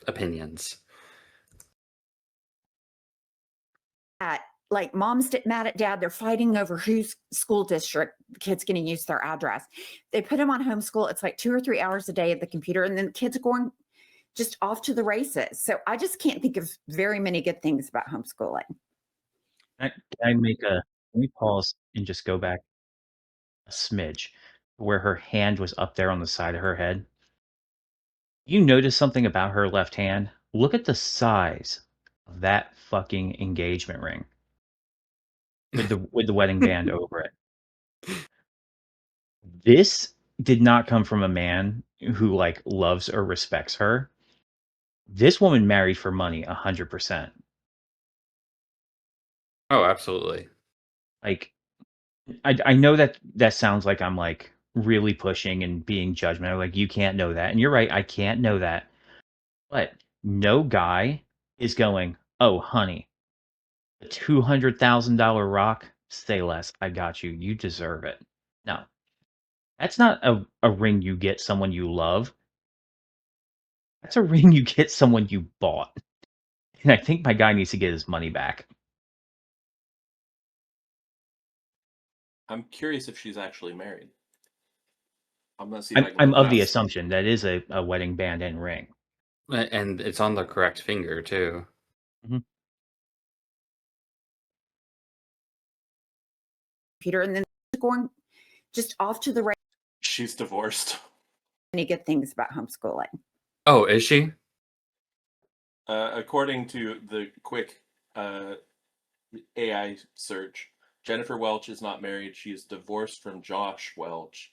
opinions. Like mom's mad at dad, they're fighting over whose school district the kid's going to use their address. They put him on homeschool. It's like 2 or 3 hours a day at the computer, and then the kids are going just off to the races. So I just can't think of very many good things about homeschooling. Can let me pause and just go back a smidge where her hand was up there on the side of her head. You notice something about her left hand? Look at the size of that fucking engagement ring with the wedding band over it. This did not come from a man who like loves or respects her. This woman married for money 100%. Oh, absolutely. Like I know that sounds like I'm like really pushing and being judgmental. Like you can't know that. And you're right, I can't know that. But no guy is going, "Oh, honey, a $200,000 rock, say less. I got you. You deserve it." No. That's not a ring you get someone you love. That's a ring you get someone you bought. And I think my guy needs to get his money back. I'm curious if she's actually married. I'm gonna see if I can I'm look of the past- assumption that is a wedding band and ring. And it's on the correct finger, too. Peter, and then going just off to the races. She's divorced. Any good things about homeschooling? Oh, is she? According to the quick AI search, Jennifer Welch is not married. She is divorced from Josh Welch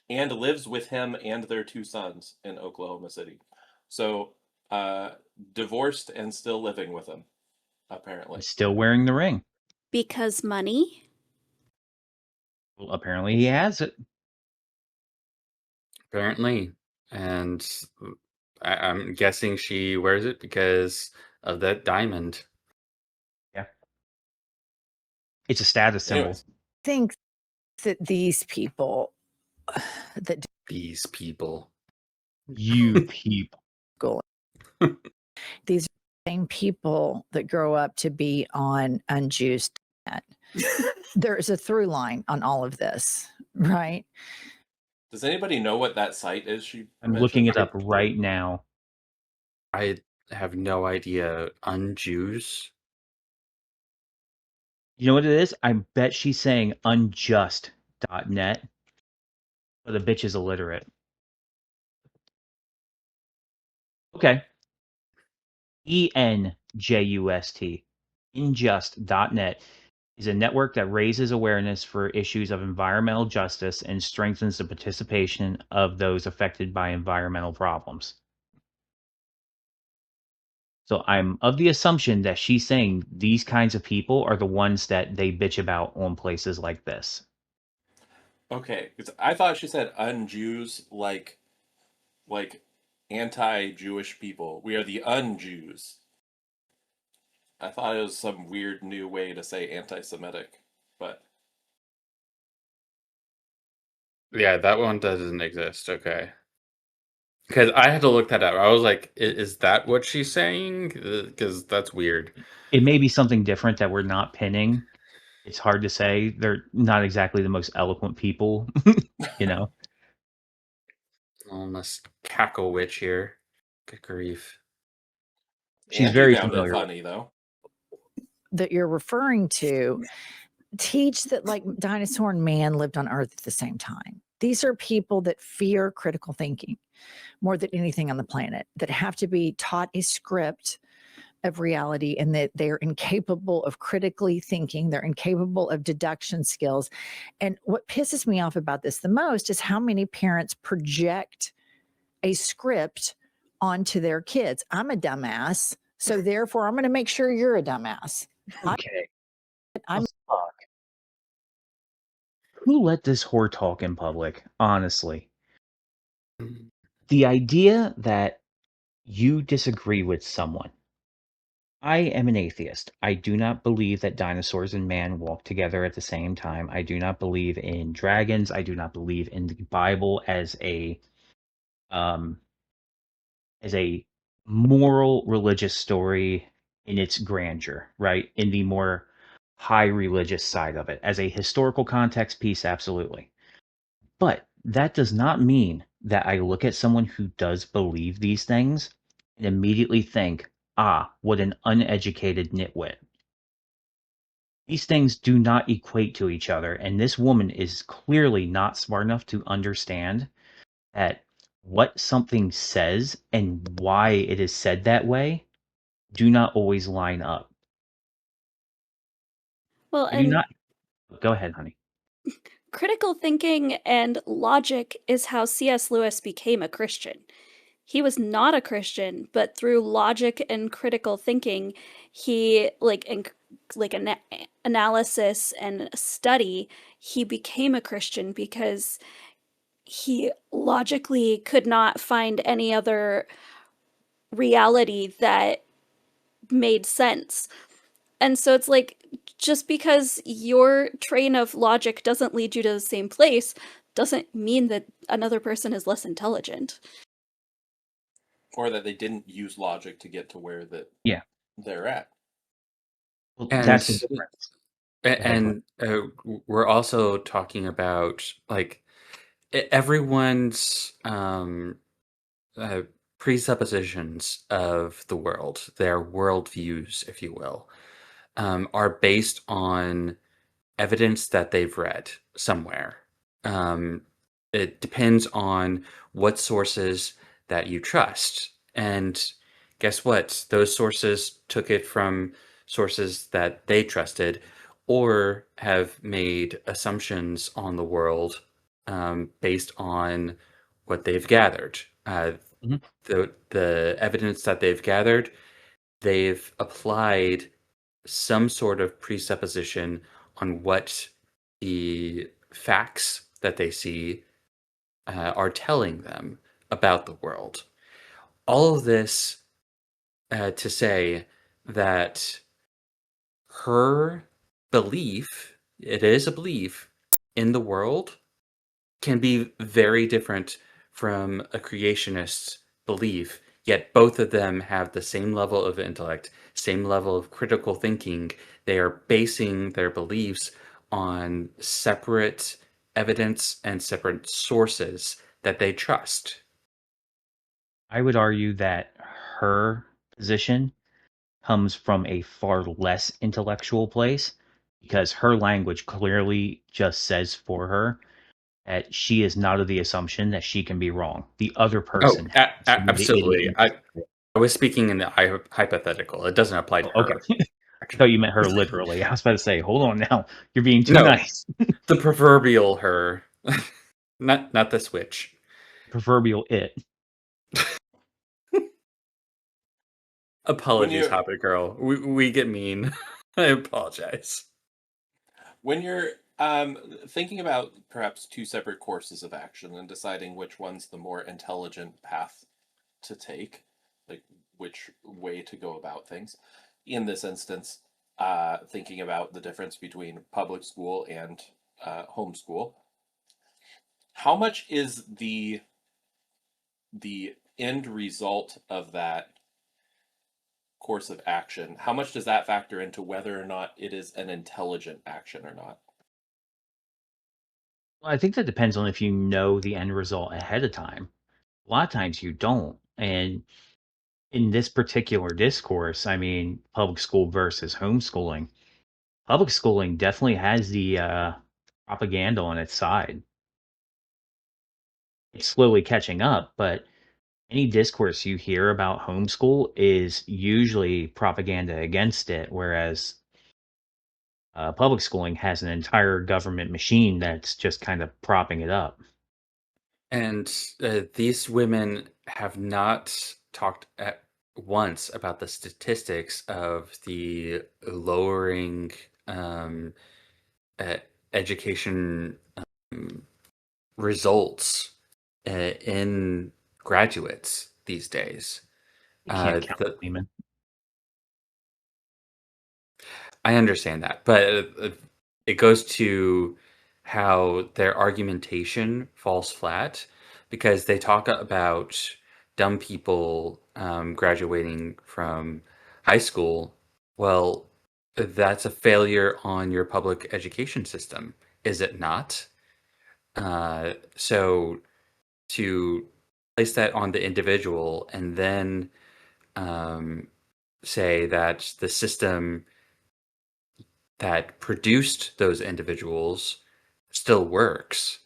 and lives with him and their 2 sons in Oklahoma City. So, divorced and still living with him, apparently. Still wearing the ring. Because money? Well, apparently he has it. Apparently. And I'm guessing she wears it because of that diamond. Yeah. It's a status symbol. Anyways. I think that these people that These people. You people. go these same people that grow up to be on unjuiced. There's a through line on all of this, right? Does anybody know what that site is? I'm looking it up right now. I have no idea. Unjuice? You know what it is? I bet she's saying unjust.net, but the bitch is illiterate. Okay. ENJUST. Injust.net is a network that raises awareness for issues of environmental justice and strengthens the participation of those affected by environmental problems. So I'm of the assumption that she's saying these kinds of people are the ones that they bitch about on places like this. Okay, I thought she said un-Jews like anti-Jewish people. We are the un-Jews. I thought it was some weird new way to say anti-Semitic, but Yeah, that one doesn't exist. Okay. Because I had to look that up. I was like, is that what she's saying? Because that's weird. It may be something different that we're not pinning. It's hard to say. They're not exactly the most eloquent people, you know? Almost cackle witch here. Good grief. She's Angie very found it familiar. funny though. That you're referring to teach that like dinosaur and man lived on Earth at the same time. These are people that fear critical thinking more than anything on the planet, that have to be taught a script of reality and that they're incapable of critically thinking, they're incapable of deduction skills. And what pisses me off about this the most is how many parents project a script onto their kids. I'm a dumbass, so therefore I'm going to make sure you're a dumbass. Okay. I'm Fuck. Who let this whore talk in public? Honestly. The idea that you disagree with someone. I am an atheist. I do not believe that dinosaurs and man walk together at the same time. I do not believe in dragons. I do not believe in the Bible um as a moral religious story in its grandeur, right? In the more high religious side of it. As a historical context piece, absolutely. But that does not mean that I look at someone who does believe these things and immediately think, ah, what an uneducated nitwit. These things do not equate to each other, and this woman is clearly not smart enough to understand that what something says and why it is said that way do not always line up. Well, I do and not. Go ahead, honey. critical thinking and logic is how C.S. Lewis became a Christian. He was not a Christian, but through logic and critical thinking, he analysis and study, he became a Christian because he logically could not find any other reality that made sense. And so it's like, just because your train of logic doesn't lead you to the same place doesn't mean that another person is less intelligent. Or that they didn't use logic to get to where that Yeah. they're at. Well, And that's the difference. Go ahead, Glenn. we're also talking about like everyone's uh, presuppositions of the world, their worldviews, if you will, are based on evidence that they've read somewhere. Um, it depends on what sources that you trust. And guess what? Those sources took it from sources that they trusted or have made assumptions on the world based on what they've gathered. Mhm. The evidence that they've gathered, they've applied some sort of presupposition on what the facts that they see are telling them about the world. All of this to say that her belief, it is a belief in the world, can be very different from a creationist's belief, yet both of them have the same level of intellect, same level of critical thinking. They are basing their beliefs on separate evidence and separate sources that they trust. I would argue that her position comes from a far less intellectual place because her language clearly just says for her that she is not of the assumption that she can be wrong. The other Oh, person has to be the absolutely. idiot. I was speaking in the hypothetical. It doesn't apply to Oh, okay. her. I thought you meant her literally. I was about to say, hold on now. You're being too No, nice. the proverbial her, not the switch. Proverbial it. When Apologies, you're Hobbit Girl. We get mean. I apologize. when you're thinking about perhaps two separate courses of action and deciding which one's the more intelligent path to take, like which way to go about things. In this instance, thinking about the difference between public school and homeschool, how much is the end result of that course of action? How much does that factor into whether or not it is an intelligent action or not? Well, I think that depends on if you know the end result ahead of time. A lot of times you don't. And in this particular discourse, I mean, public school versus homeschooling, public schooling definitely has the propaganda on its side. It's slowly catching up, but any discourse you hear about homeschool is usually propaganda against it, whereas public schooling has an entire government machine that's just kind of propping it up. And these women have not talked at once about the statistics of the lowering um, uh, education results in graduates these days. You can't count The Gleeman. I understand that, but it goes to how their argumentation falls flat because they talk about dumb people graduating from high school. Well, that's a failure on your public education system, is it not? So to place that on the individual and then um, say that the system that produced those individuals still works,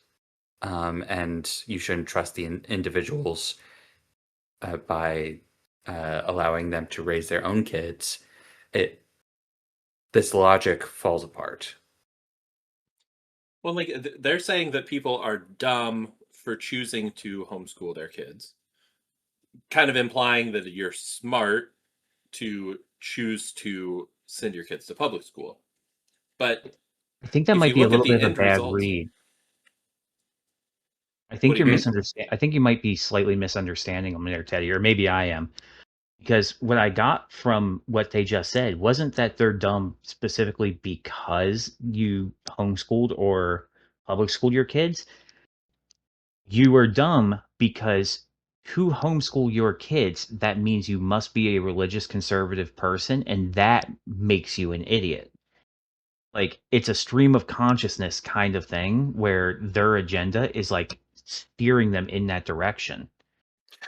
and you shouldn't trust the individuals by allowing them to raise their own kids. It This logic falls apart. Well, like they're saying that people are dumb for choosing to homeschool their kids, kind of implying that you're smart to choose to send your kids to public school. But I think that if might you be a look at little bit the of a end bad result, read. I what think do you you're mean? misunderstanding. I think you might be slightly misunderstanding them there, Teddy, or maybe I am. Because what I got from what they just said wasn't that they're dumb specifically because you homeschooled or public schooled your kids. You are dumb because to homeschool your kids, that means you must be a religious conservative person, and that makes you an idiot. Like, it's a stream of consciousness kind of thing where their agenda is like steering them in that direction.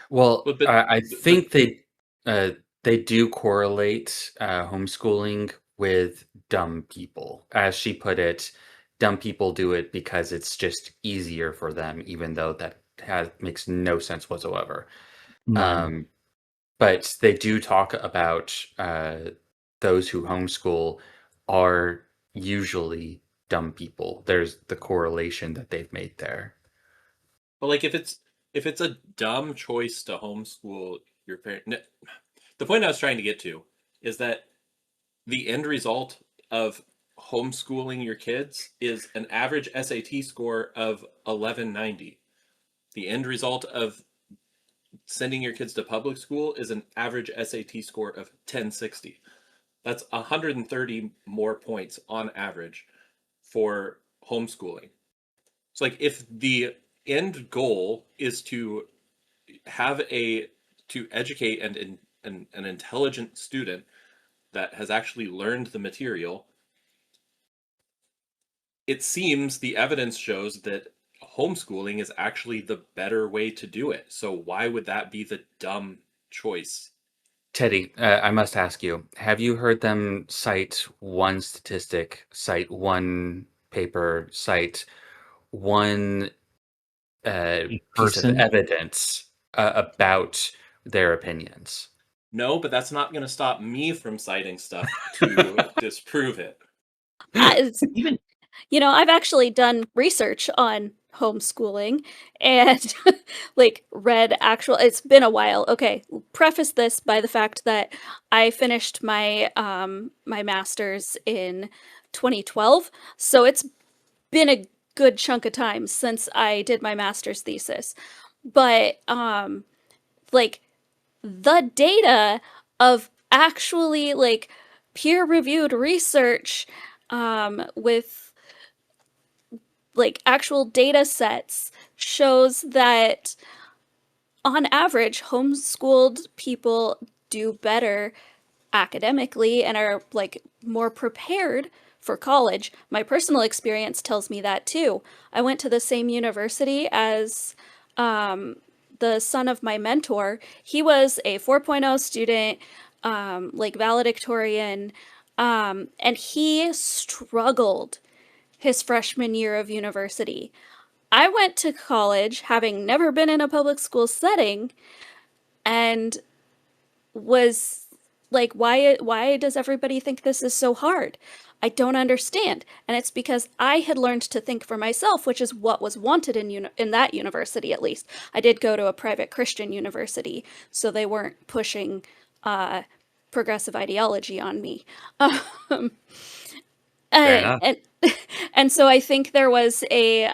Well, But I but think they do correlate homeschooling with dumb people. As she put it, dumb people do it because it's just easier for them, even though that makes no sense whatsoever. None. Um, but they do talk about those who homeschool are usually dumb people. There's the correlation that they've made there. like if it's a dumb choice to homeschool your parent, the point I was trying to get to is that the end result of homeschooling your kids is an average SAT score of 1190. The end result of sending your kids to public school is an average SAT score of 1060. That's 130 more points on average for homeschooling. So like if the end goal is to have a to educate an intelligent student that has actually learned the material, it seems the evidence shows that homeschooling is actually the better way to do it. So why would that be the dumb choice? Teddy, I must ask you, have you heard them cite one statistic, cite one paper, cite one A piece of person. evidence about their opinions? No, but that's not going to stop me from citing stuff to disprove it. It's, Even I've actually done research on homeschooling and like read actual it's been a while. Okay, preface this by the fact that I finished my master's in 2012. So it's been a good chunk of time since I did my master's thesis. But like the data of actually like peer-reviewed research with like actual data sets shows that on average homeschooled people do better academically and are like more prepared for college. My personal experience tells me that too. I went to the same university as the son of my mentor. He was a 4.0 student, like valedictorian, and he struggled his freshman year of university. I went to college having never been in a public school setting, and was like, why does everybody think this is so hard? I don't understand. And it's because I had learned to think for myself, which is what was wanted in that university. At least I did go to a private Christian university, so they weren't pushing uh, progressive ideology on me. Um, Fair and, enough. and and so I think there was a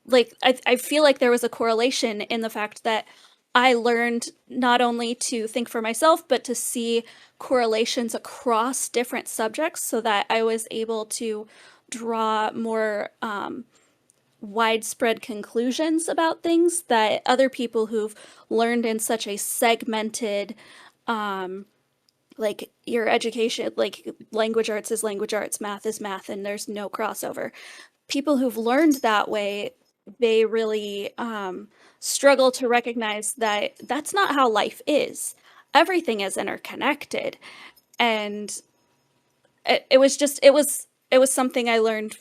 like I feel like there was a correlation in the fact that I learned not only to think for myself, but to see correlations across different subjects so that I was able to draw more widespread conclusions about things that other people who've learned in such a segmented like your education, like language arts is language arts, math is math, and there's no crossover. People who've learned that way, they really struggle to recognize that that's not how life is. Everything is interconnected, and it was just it was something I learned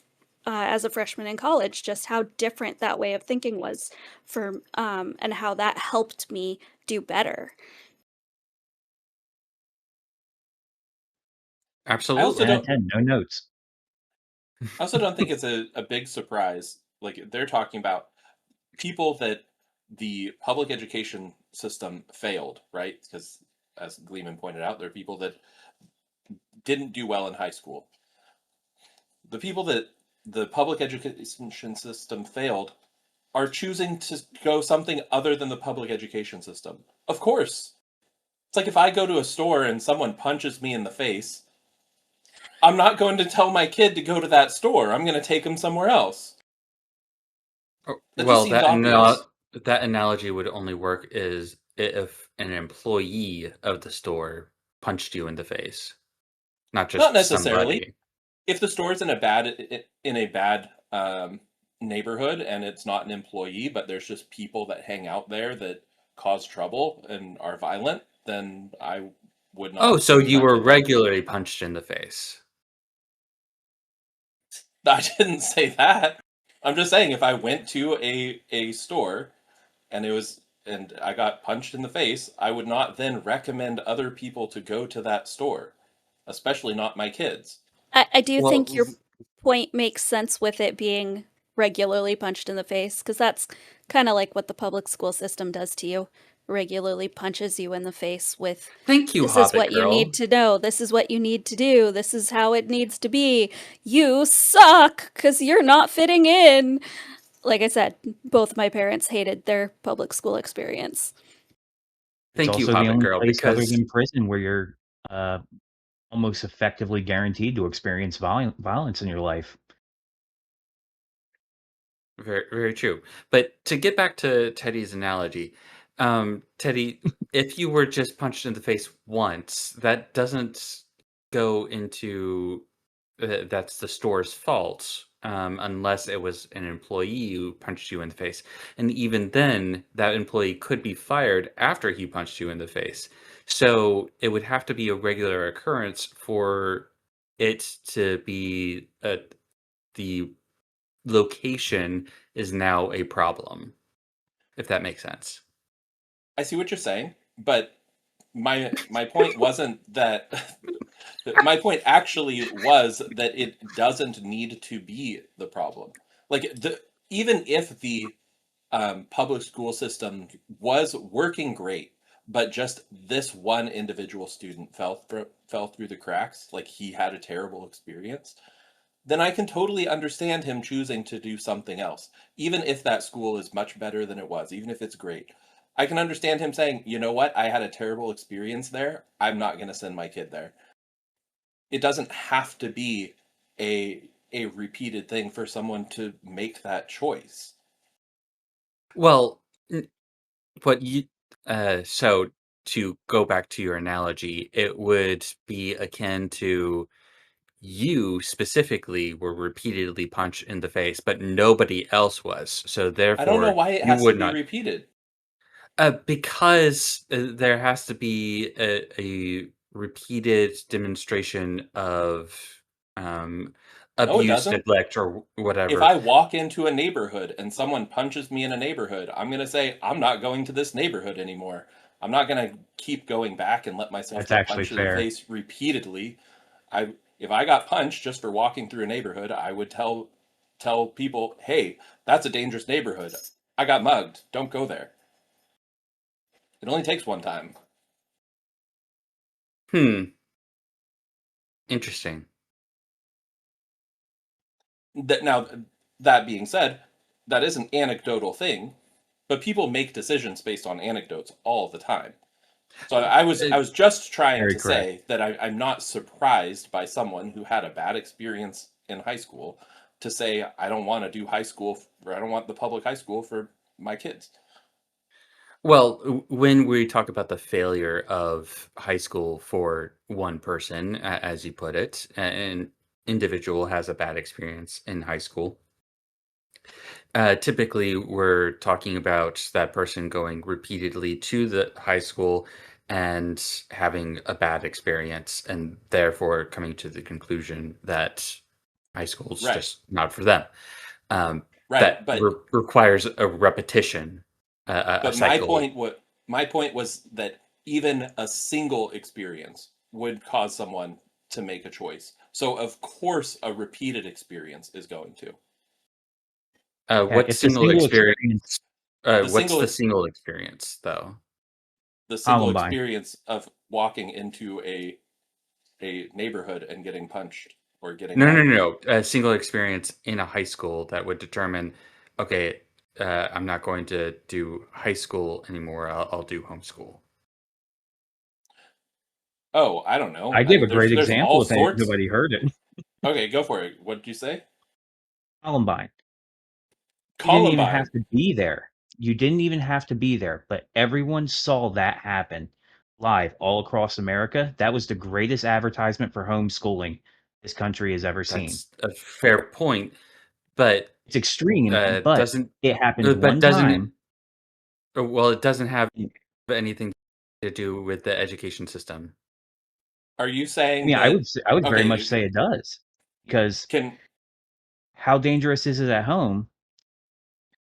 as a freshman in college, just how different that way of thinking was for and how that helped me do better. I also 10 out Absolutely. of don't 10, no notes. I also don't think it's a big surprise. Like they're talking about people that the public education system failed, right? Because as Gleeman pointed out, there are people that didn't do well in high school. The people that the public education system failed are choosing to go something other than the public education system. Of course. It's like if I go to a store and someone punches me in the face, I'm not going to tell my kid to go to that store. I'm going to take him somewhere else. Oh, That just well, seems obvious. that analogy would only work is if an employee of the store punched you in the face, not Not just necessarily. somebody. If the store's in a bad neighborhood and it's not an employee, but there's just people that hang out there that cause trouble and are violent, then I would Oh, not so send you my were kid there. regularly punched in the face. I didn't say that. I'm just saying if I went to a store and I got punched in the face, I would not then recommend other people to go to that store, especially not my kids. I do Well, think your point makes sense with it being regularly punched in the face, because that's kind of like what the public school system does to you. Regularly punches you in the face with, thank you, this is Hobbit what you need girl. to know, this is what you need to do, this is how it needs to be. You suck because you're not fitting in. Like I said, both my parents hated their public school experience. It's Thank you, also the Hobbit only girl, place other because than prison where you're uh, almost effectively guaranteed to experience violence in your life. very, very true. But to get back to Teddy's analogy, Teddy, if you were just punched in the face once, that doesn't go into that's the store's fault, unless it was an employee who punched you in the face. And even then, that employee could be fired after he punched you in the face. So it would have to be a regular occurrence for it to be the location is now a problem, if that makes sense. I see what you're saying, but my point wasn't that my point actually was that it doesn't need to be the problem. Like the even if the public school system was working great, but just this one individual student fell through the cracks, like he had a terrible experience, then I can totally understand him choosing to do something else, even if that school is much better than it was, even if it's great. I can understand him saying, you know what, I had a terrible experience there. I'm not going to send my kid there. It doesn't have to be a repeated thing for someone to make that choice. Well, what you so to go back to your analogy, it would be akin to you specifically were repeatedly punched in the face, but nobody else was. So I don't know therefore, why it you has to would be not. repeated. Because there has to be a repeated demonstration of um, No, it abuse, doesn't. neglect, or If whatever. I walk into a neighborhood and someone punches me in a neighborhood, I'm going to say, I'm not going to this neighborhood anymore. I'm not going to keep going back and let myself That's get actually punched in the fair. face repeatedly. If I got punched just for walking through a neighborhood, I would tell people, "Hey, that's a dangerous neighborhood. I got mugged. Don't go there." It only takes one time. Hmm. Interesting. That being said, that is an anecdotal thing, but people make decisions based on anecdotes all the time. So I was just trying Very to correct. say that I'm not surprised by someone who had a bad experience in high school to say I don't want to do high school, or I don't want the public high school for my kids. Well, when we talk about the failure of high school for one person, as you put it, an individual has a bad experience in high school. Typically, we're talking about that person going repeatedly to the high school and having a bad experience, and therefore coming to the conclusion that high school's Right, just not for them. Um, right. that requires a repetition, a But cycle. my point was that even a single experience would cause someone to make a choice. So of course a repeated experience is going to. Yeah, What if the single single experience? experience, The What's single the ex- single experience, though? the single Columbine. experience of walking into a neighborhood and getting punched or getting No, no, mugged. no, no. A single experience in a high school that would determine, okay, I'm not going to do high school anymore. I'll do homeschool. Oh, I don't know. I gave a great There's all example if sorts. nobody heard it. Okay, go for it. What did you say? Columbine. You didn't even have Columbine. to be there. You didn't even have to be there, but everyone saw that happen live all across America. That was the greatest advertisement for homeschooling this country has ever seen. That's a fair point, but It's extreme, but doesn't it happened but one doesn't it? time. Well, it doesn't have anything to do with the education system. Are you I saying mean, that I would very much okay, say it does, because can how dangerous is it at home,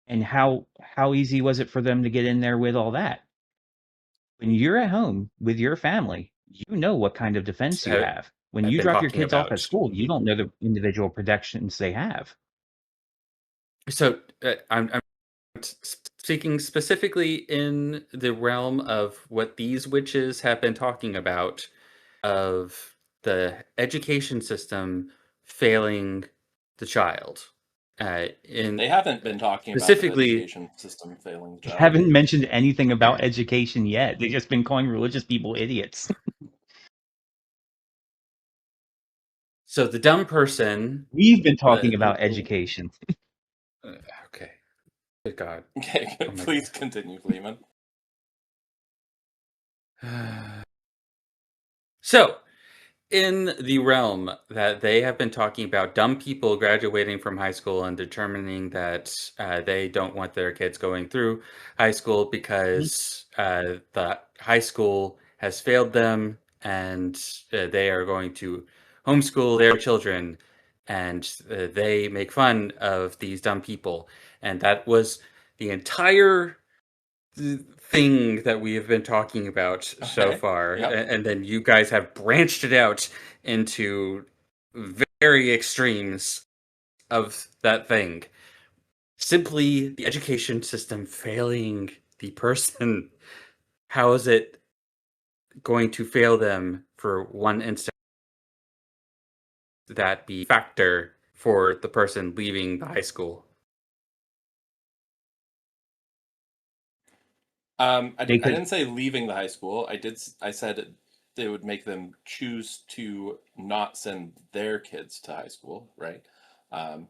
and how easy was it for them to get in there with all that? When you're at home with your family, you know what kind of defense you Uh, have. When I've you been drop your talking kids off at about. school, you don't know the individual protections they have. So I'm speaking specifically in the realm of what these witches have been talking about, of the education system failing the child. In they haven't been talking about the specifically, education system failing the They child? haven't mentioned anything about education yet. They've just been calling religious people idiots. so the dumb person. We've been talking Uh, about education. uh, okay, good God. Okay, Oh my please continue, Gleeman. God. So, in the realm that they have been talking about dumb people graduating from high school and determining that they don't want their kids going through high school Mhm. because the high school has failed them, and they are going to homeschool their children, and they make fun of these dumb people. And that was the entire thing that we have been talking about so Okay. far, Yep. and then you guys have branched it out into very extremes of that thing. Simply the education system failing the person. How is it going to fail them for one instant? That be factor for the person leaving the high school? They I could. didn't say leaving the high school. I said they would make them choose to not send their kids to high school, right? Um,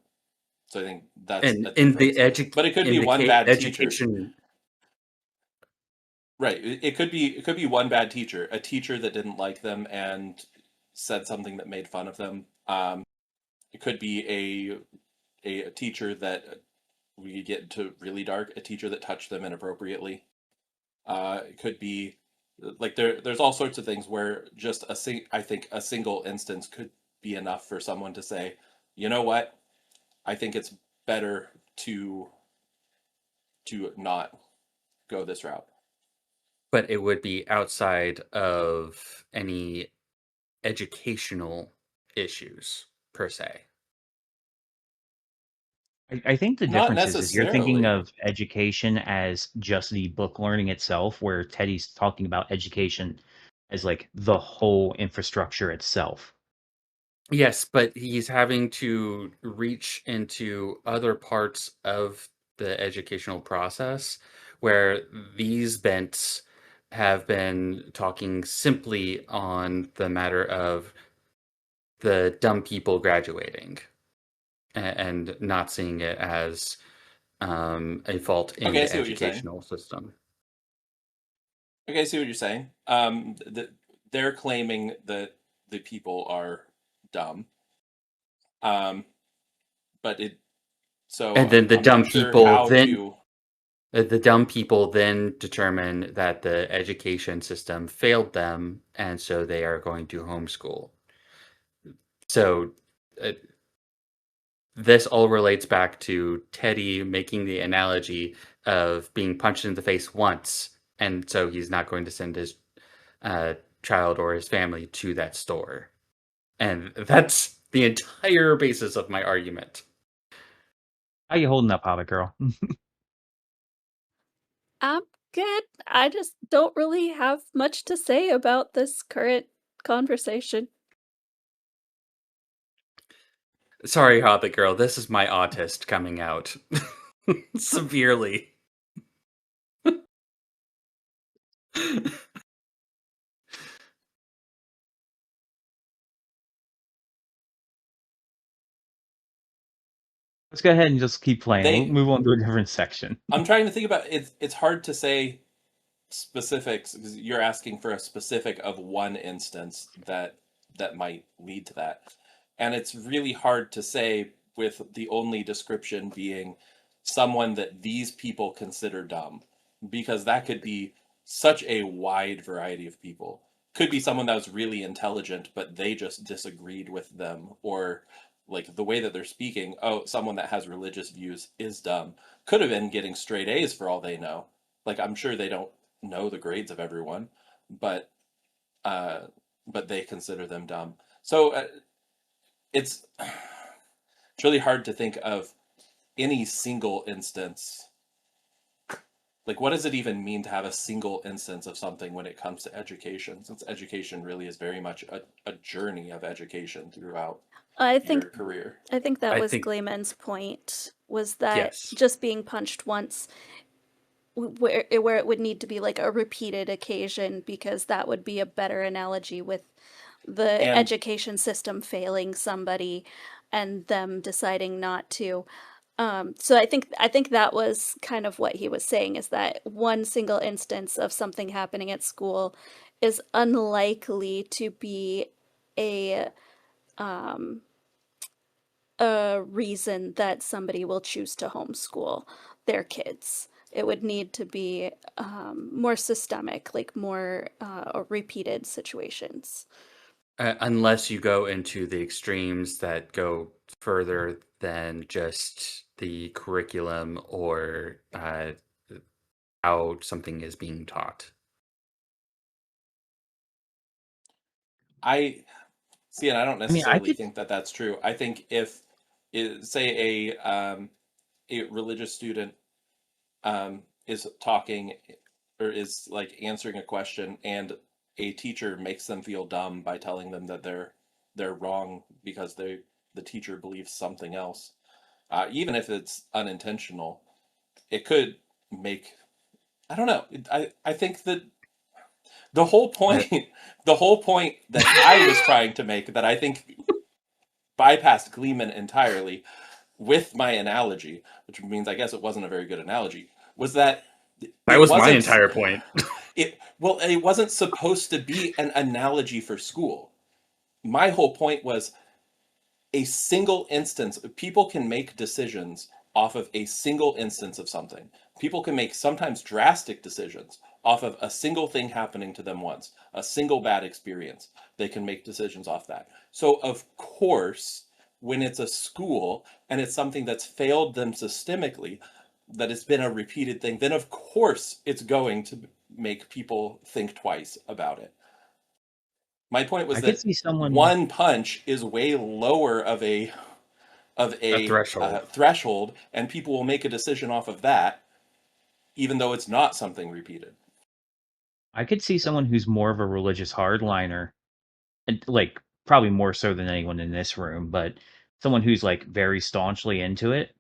so I think that's And a difference. But it could be one bad teacher. education. Right. It could be one bad teacher, a teacher that didn't like them and said something that made fun of them. It could be a teacher that we could get into really dark, a teacher that touched them inappropriately. It could be like there's all sorts of things where just I think a single instance could be enough for someone to say, you know what, I think it's better to not go this route. But it would be outside of any educational issues per se. I think the Not difference is you're thinking necessarily. of education as just the book learning itself, where Teddy's talking about education as like the whole infrastructure itself. Yes, but he's having to reach into other parts of the educational process where these bents have been talking simply on the matter of the dumb people graduating and not seeing it as a fault in Okay, I the see what you're saying. educational system. Okay, I see what you're saying. They're claiming that the people are dumb. Um, but it so And then I'm not sure how to. the dumb people then determine that the education system failed them, and so they are going to homeschool. So uh, this all relates back to Teddy making the analogy of being punched in the face once, and so he's not going to send his uh, child or his family to that store. And that's the entire basis of my argument. How you holding up, Hobbit girl? I'm good. I just don't really have much to say about this current conversation. Sorry, Hobbit girl, this is my autist coming out severely. Let's go ahead and just keep playing. We'll They move on to a different section. I'm trying to think about it. It's hard to say specifics because you're asking for a specific of one instance that might lead to that. And it's really hard to say with the only description being someone that these people consider dumb because that could be such a wide variety of people. Could be someone that was really intelligent but they just disagreed with them, or like the way that they're speaking, oh, someone that has religious views is dumb. Could have been getting straight A's for all they know. Like I'm sure they don't know the grades of everyone, but uh, but they consider them dumb. So it's it's really hard to think of any single instance. Like, what does it even mean to have a single instance of something when it comes to education? Since education really is very much a journey of education throughout I your think career. I think that I was think, Gleeman's point, was that yes. just being punched once where it would need to be like a repeated occasion, because that would be a better analogy with the And education system failing somebody and them deciding not to. So I think that was kind of what he was saying, is that one single instance of something happening at school is unlikely to be a um, a reason that somebody will choose to homeschool their kids. It would need to be more systemic, like more repeated situations. Unless you go into the extremes that go further than just the curriculum or how something is being taught. I see, and I don't I mean, I necessarily could. think that that's true. I think if, say, a religious student is talking or is like answering a question and a teacher makes them feel dumb by telling them that they're wrong because the teacher believes something else, even if it's unintentional, it could make, I don't know, I think that the whole Uh, point the whole point that I was trying to make, that I think bypassed Gleeman entirely with my analogy, which means I guess it wasn't a very good analogy, was that that it was my wasn't entire point. it wasn't supposed to be an analogy for school. My whole point was a single instance. People can make decisions off of a single instance of something. People can make sometimes drastic decisions off of a single thing happening to them once, a single bad experience. They can make decisions off that. So, of course, when it's a school and it's something that's failed them systemically, that it's been a repeated thing, then of course it's going to make people think twice about it. My point was I could that see someone. one punch is way lower of a threshold. threshold, and people will make a decision off of that, even though it's not something repeated. I could see someone who's more of a religious hardliner, and like probably more so than anyone in this room, but someone who's like very staunchly into it,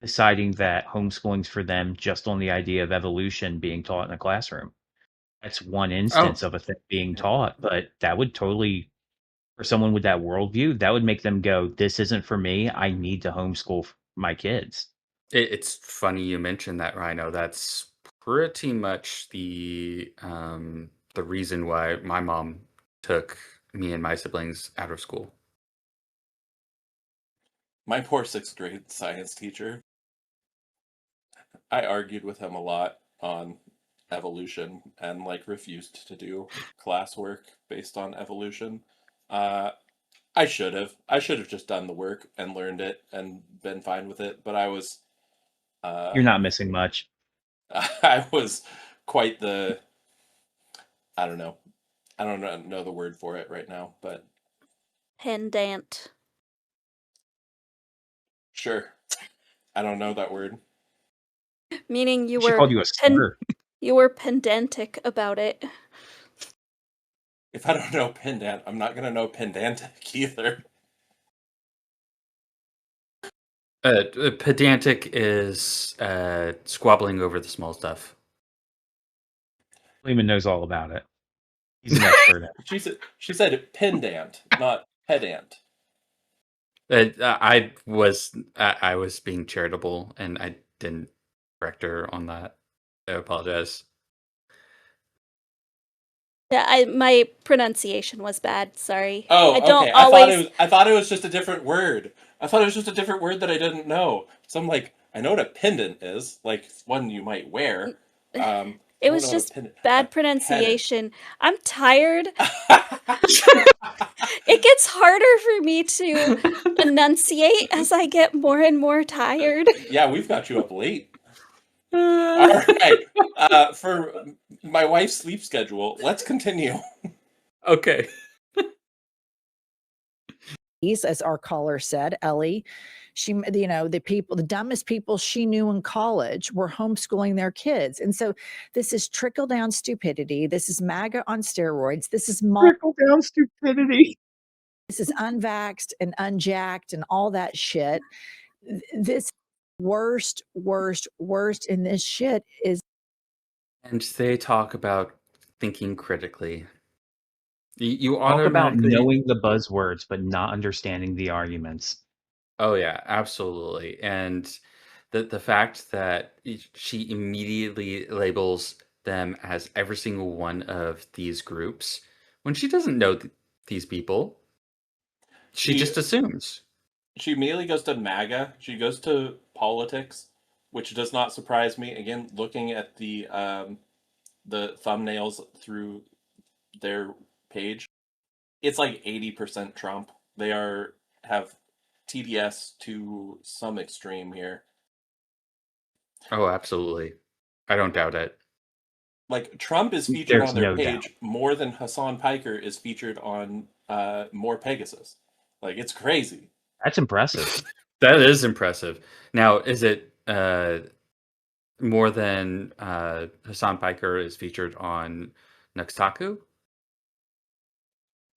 deciding that homeschooling's for them just on the idea of evolution being taught in a classroom. That's one Oh, instance of a thing being taught, but that would totally, for someone with that worldview, that would make them go, "This isn't for me. I need to homeschool my kids." it's funny you mentioned that, Rhino. That's pretty much the reason why my mom took me and my siblings out of school. My poor 6th grade science teacher, I argued with him a lot on evolution and like refused to do classwork based on evolution. I should have. I should have just done the work and learned it and been fine with it. But I was, You're not missing much. I was quite the. I don't know. I don't know the word for it right now, but Pendant. sure. I don't know that word. Meaning you She were called you a slur. you were pedantic about it. If I don't know pendant, I'm not gonna know pedantic either. Pedantic is squabbling over the small stuff. Gleeman knows all about it. He's an expert at it. She said pendant, not pedant. I was being charitable, and I didn't correct her on that. I apologize. Yeah, my pronunciation was bad. Sorry. Oh, I don't okay. always. I thought it was just a different word. I thought it was just a different word that I didn't know. So I'm like, I know what a pendant is, like one you might wear. It was just bad pronunciation. I'm tired. It gets harder for me to enunciate as I get more and more tired. Yeah, we've got you up late. All right. For my wife's sleep schedule, let's continue. Okay. As our caller said, Ellie, she, the dumbest people she knew in college were homeschooling their kids. And so this is trickle down stupidity. This is MAGA on steroids. This is Trickle down stupidity. This is unvaxxed and unjacked and all that shit. This worst in this shit is. And they talk about thinking critically. You Talk about automatically knowing the buzzwords but not understanding the arguments. Oh yeah, absolutely. And the fact that she immediately labels them as every single one of these groups when she doesn't know these people, she just assumes. She immediately goes to MAGA. She goes to politics, which does not surprise me. Again, looking at the thumbnails through their page, it's like 80% Trump. They have TDS to some extreme here. Oh, absolutely. I don't doubt it. Like Trump is featured There's on their no page doubt. more than Hassan Piker is featured on More Pegasus. Like it's crazy. That's impressive. That is impressive. Now, is it more than Hassan Piker is featured on Nuxtaku?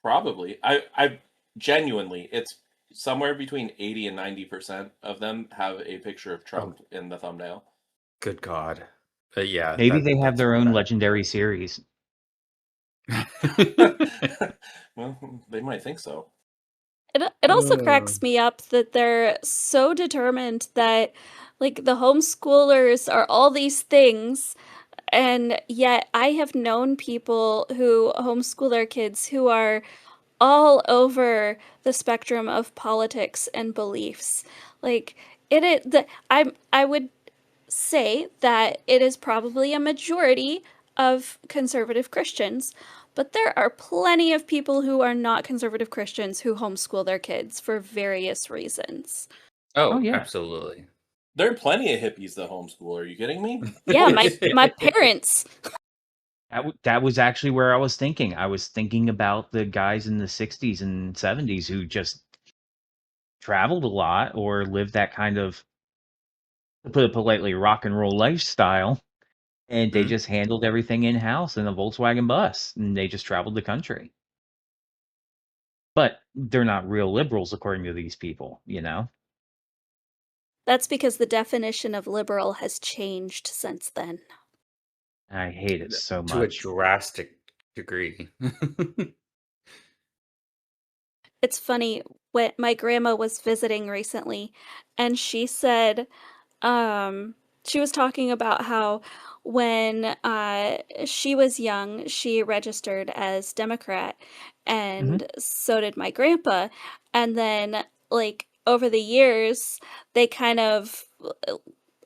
Probably. I genuinely, it's somewhere between 80 and 90% of them have a picture of Trump in the thumbnail. Good God. Yeah. Maybe they have their own legendary series. Well, they might think so. It also cracks me up that they're so determined that like the homeschoolers are all these things, and yet I have known people who homeschool their kids who are all over the spectrum of politics and beliefs. Like I would say that it is probably a majority of conservative Christians, but there are plenty of people who are not conservative Christians who homeschool their kids for various reasons. Oh, yeah. Absolutely. There are plenty of hippies that homeschool. Are you kidding me? Yeah, my parents. That was actually where I was thinking. I was thinking about the guys in the 60s and 70s who just traveled a lot or lived that kind of, to put it politely, rock and roll lifestyle. And they Mhm. just handled everything in house in a Volkswagen bus, and they just traveled the country. But they're not real liberals, according to these people, you know? That's because the definition of liberal has changed since then. I hate it so To a much. drastic degree. It's funny, when my grandma was visiting recently, and she said, she was talking about how when she was young, she registered as Democrat, Hmm. and so did my grandpa. And then, like, over the years, they kind of,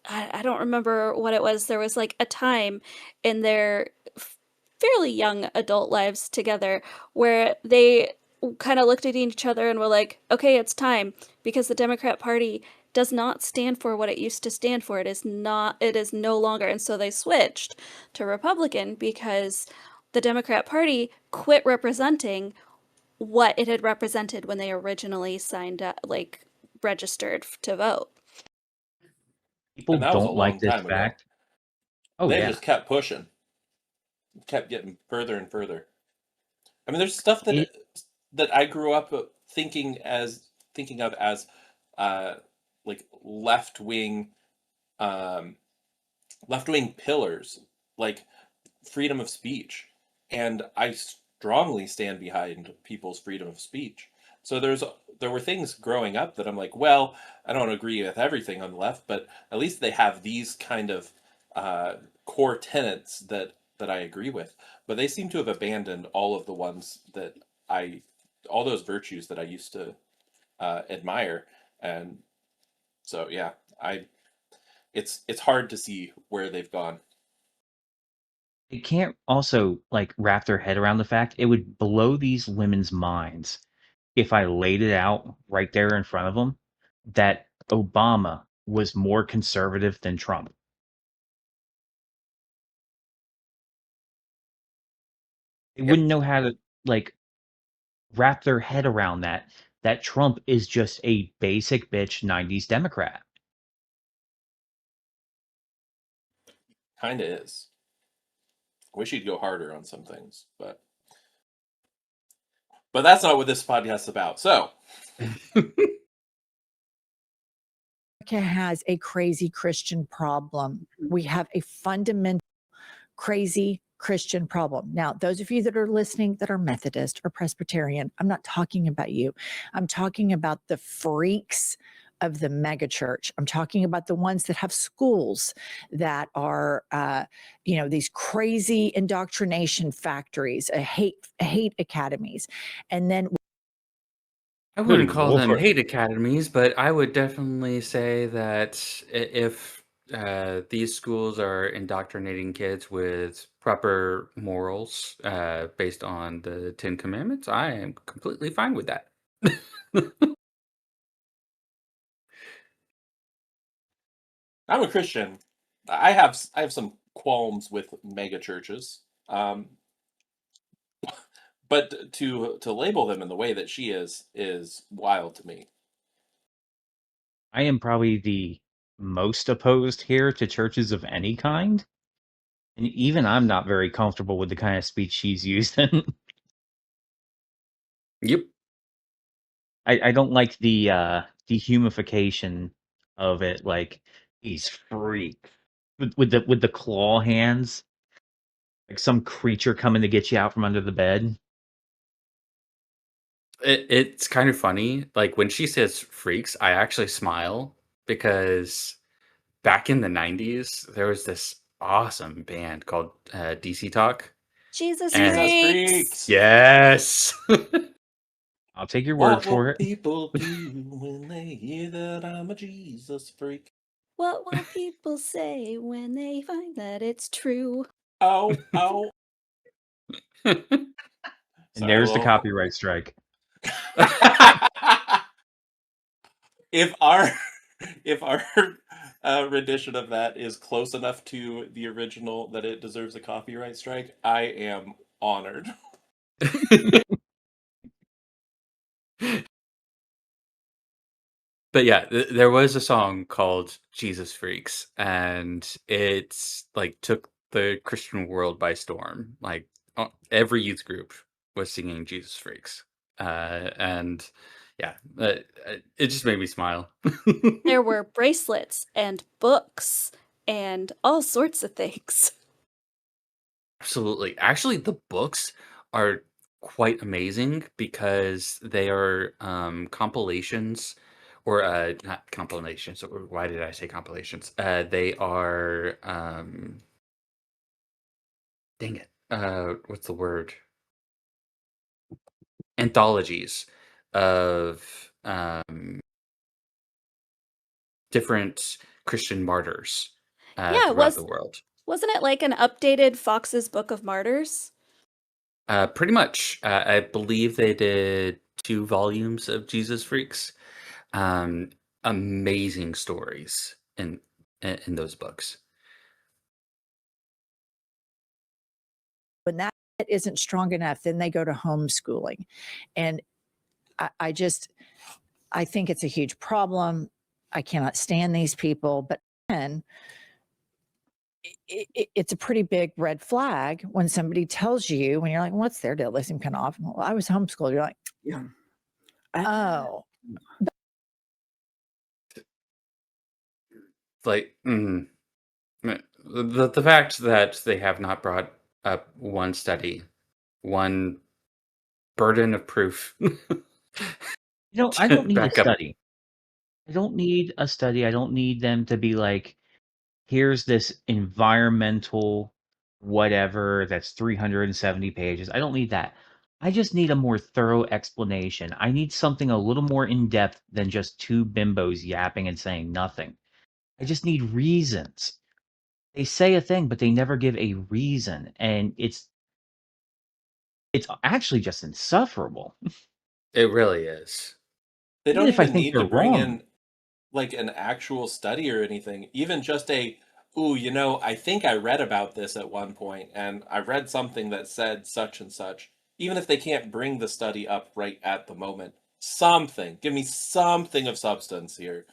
I don't remember what it was. There was like a time in their fairly young adult lives together where they kind of looked at each other and were like, okay, it's time, because the Democrat Party does not stand for what it used to stand for. It is no longer. And so they switched to Republican because the Democrat Party quit representing what it had represented when they originally signed up, like registered to vote. People And that was a don't like long this time ago. fact. Oh, They yeah. just kept pushing, kept getting further and further. I mean, there's stuff It, that I grew up thinking of as uh, like um, left wing pillars, like freedom of speech, and I strongly stand behind people's freedom of speech. So there were things growing up that I'm like, well, I don't agree with everything on the left, but at least they have these kind of uh, core tenets that I agree with. But they seem to have abandoned all of the ones that I, all those virtues that I used to admire, and so yeah, I it's hard to see where they've gone. it can't also like wrap their head around the fact it would blow these women's minds if I laid it out right there in front of them that Obama was more conservative than Trump. They Yep. wouldn't know how to like wrap their head around that Trump is just a basic bitch 90s Democrat. Kind of is. Wish he'd go harder on some things, but that's not what this podcast's about. So, America has a crazy Christian problem. We have a fundamental crazy Christian problem. Now, those of you that are listening that are Methodist or Presbyterian, I'm not talking about you. I'm talking about the freaks of the megachurch. I'm talking about the ones that have schools that are, these crazy indoctrination factories, hate academies, and then I wouldn't Good call them lord. hate academies, but I would definitely say that if these schools are indoctrinating kids with proper morals based on the Ten Commandments, I am completely fine with that. I'm a Christian. I have some qualms with mega churches. But to label them in the way that she is wild to me. I am probably the most opposed here to churches of any kind. And even I'm not very comfortable with the kind of speech she's using. Yep. I don't like the dehumification of it, like he's freak with the claw hands, like some creature coming to get you out from under the bed. It's kind of funny. Like when she says freaks, I actually smile because back in the 90s, there was this awesome band called DC Talk. Jesus And Jesus freaks! freaks. yes. I'll take your word What will for it. people do when they hear that I'm a Jesus freak? What will people say when they find that it's true? Oh, oh. And Sorry, a there's the little. copyright strike. if our if our rendition of that is close enough to the original that it deserves a copyright strike, I am honored. But yeah, there was a song called Jesus Freaks, and it's like took the Christian world by storm. Like every youth group was singing Jesus Freaks. And yeah, it just made me smile. There were bracelets and books and all sorts of things. Absolutely. Actually, the books are quite amazing because they are compilations or not compilations. Or why did I say compilations? They are dang it. What's the word? Anthologies of different Christian martyrs Yeah, throughout the world. wasn't it like an updated Fox's Book of Martyrs? Pretty much. I believe they did 2 volumes of Jesus Freaks. Um, Amazing stories in those books. When that isn't strong enough, then they go to homeschooling. And I think it's a huge problem. I cannot stand these people. But then it's a pretty big red flag when somebody tells you, when you're like, what's their deal? They seem kind of off. Well, I was homeschooled. You're like, Yeah. oh. Like the fact that they have not brought up one study, one burden of proof. I don't need a Back up. study. I don't need a study. I don't need them to be like, here's this environmental whatever that's 370 pages. I don't need that. I just need a more thorough explanation. I need something a little more in depth than just two bimbos yapping and saying nothing. I just need reasons. They say a thing, but they never give a reason, and it's actually just insufferable. It really is. They Even don't if I even think need they're to bring wrong. in like an actual study or anything. Even just ooh, I think I read about this at one point and I read something that said such and such. Even if they can't bring the study up right at the moment, something. Give me something of substance here.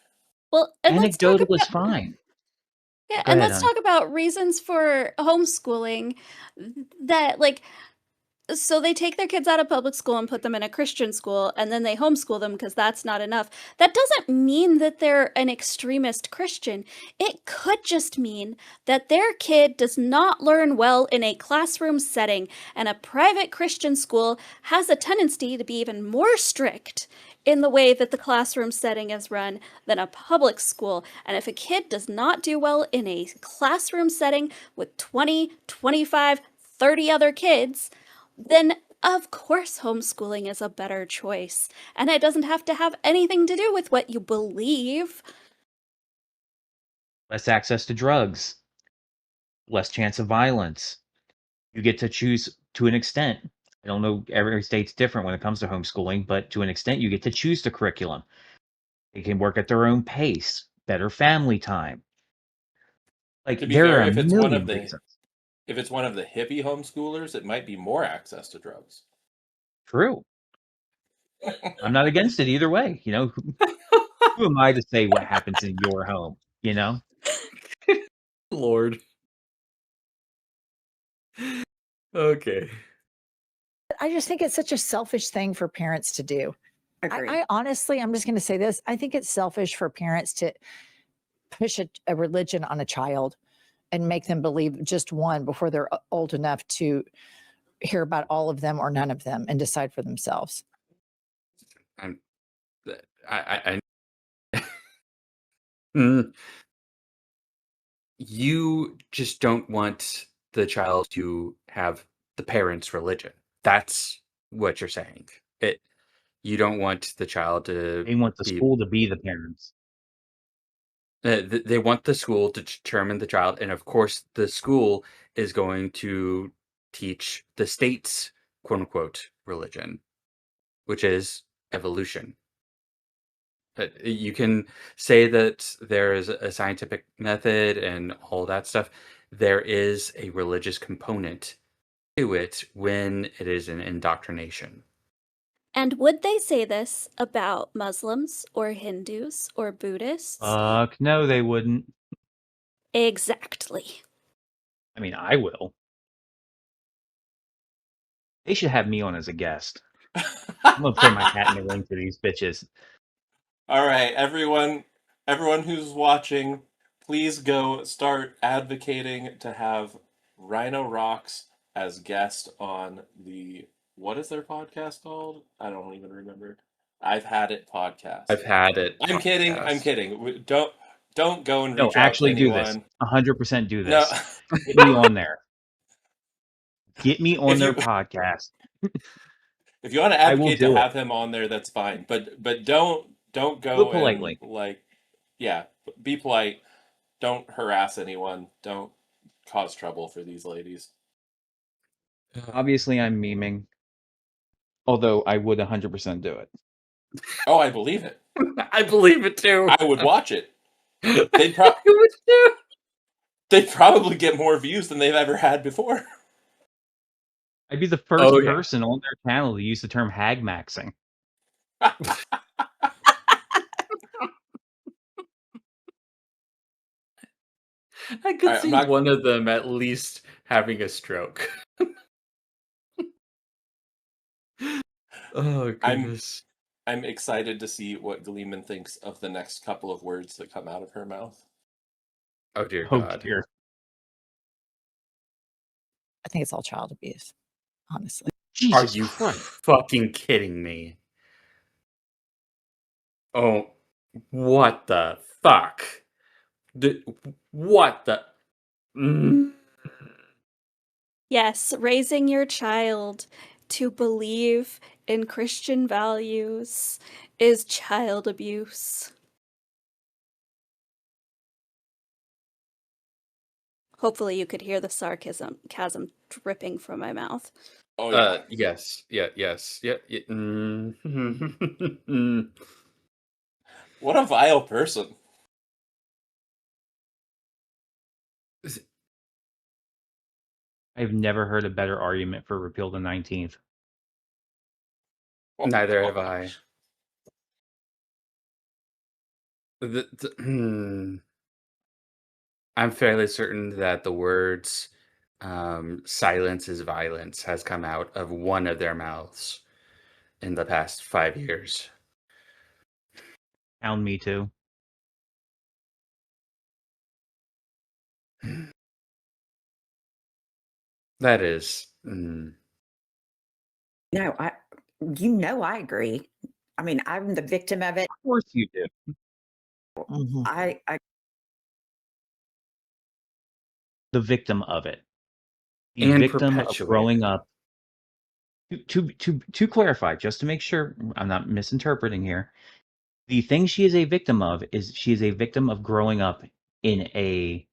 Well, and Anecdotal is fine. yeah, Go and ahead, let's honey. talk about reasons for homeschooling that like so they take their kids out of public school and put them in a Christian school, and then they homeschool them because that's not enough. That doesn't mean that they're an extremist Christian. It could just mean that their kid does not learn well in a classroom setting, and a private Christian school has a tendency to be even more strict in the way that the classroom setting is run than a public school. And if a kid does not do well in a classroom setting with 20, 25, 30 other kids, then of course homeschooling is a better choice. And it doesn't have to have anything to do with what you believe. Less access to drugs, less chance of violence. You get to choose to an extent. I don't know, every state's different when it comes to homeschooling, but to an extent, you get to choose the curriculum. They can work at their own pace, better family time. Like, To be there fair, are a million reasons. if it's one of the hippie homeschoolers, it might be more access to drugs. True. I'm not against it either way. Who am I to say what happens in your home? Lord. Okay. I just think it's such a selfish thing for parents to do. Agreed. I honestly, I'm just going to say this. I think it's selfish for parents to push a religion on a child and make them believe just one before they're old enough to hear about all of them or none of them and decide for themselves. I'm. I Mm, you just don't want the child to have the parents' religion. That's what you're saying. You don't want the child to They want the be. school to be the parents. They want the school to determine the child, and of course, the school is going to teach the state's quote unquote religion, which is evolution. You can say that there is a scientific method and all that stuff. There is a religious component to it when it is an indoctrination. And would they say this about Muslims or Hindus or Buddhists? Fuck, no, they wouldn't. Exactly. I mean, I will. They should have me on as a guest. I'm gonna throw my hat in the ring for these bitches. All right, everyone who's watching, please go start advocating to have Rhino Rocks as guest on the what is their podcast called? I don't even remember. I've had it podcast. I've had it. I'm kidding. I'm podcast. kidding. Don't go and No, reach out to actually do this. anyone. 100% do No. this. Get me on there. Get me on If their you podcast. if you want to I will advocate to do it. have him on there, that's fine. But don't Do it go and politely. like yeah, be polite. Don't harass anyone. Don't cause trouble for these ladies. Obviously, I'm memeing. Although I would 100% do it. Oh, I believe it. I believe it too. I would watch it. I They'd would too. they'd probably get more views than they've ever had before. I'd be the first Oh, yeah. person on their channel to use the term hag maxing. I could Alright, I'm see not- one of them at least having a stroke. Oh goodness. I'm excited to see what Gleeman thinks of the next couple of words that come out of her mouth. Oh dear Oh God. dear. I think it's all child abuse, honestly. Are Jesus you Christ. fucking kidding me? Oh, what the fuck? What the? Mm. Yes, raising your child to believe in Christian values is child abuse. Hopefully you could hear the sarcasm dripping from my mouth. Oh yeah. Yes. Yes. Yeah. What a vile person. I've never heard a better argument for repeal the 19th. Neither Oh, have I. gosh. I'm fairly certain that the words silence is violence has come out of one of their mouths in the past 5 years. Pound me too. That is. No, I agree. I mean, I'm the victim of it. Of course you do. Mhm. I The victim of it. The And victim of perpetuate growing it. up. To clarify, just to make sure I'm not misinterpreting here, the thing she is a victim of is she is a victim of growing up in a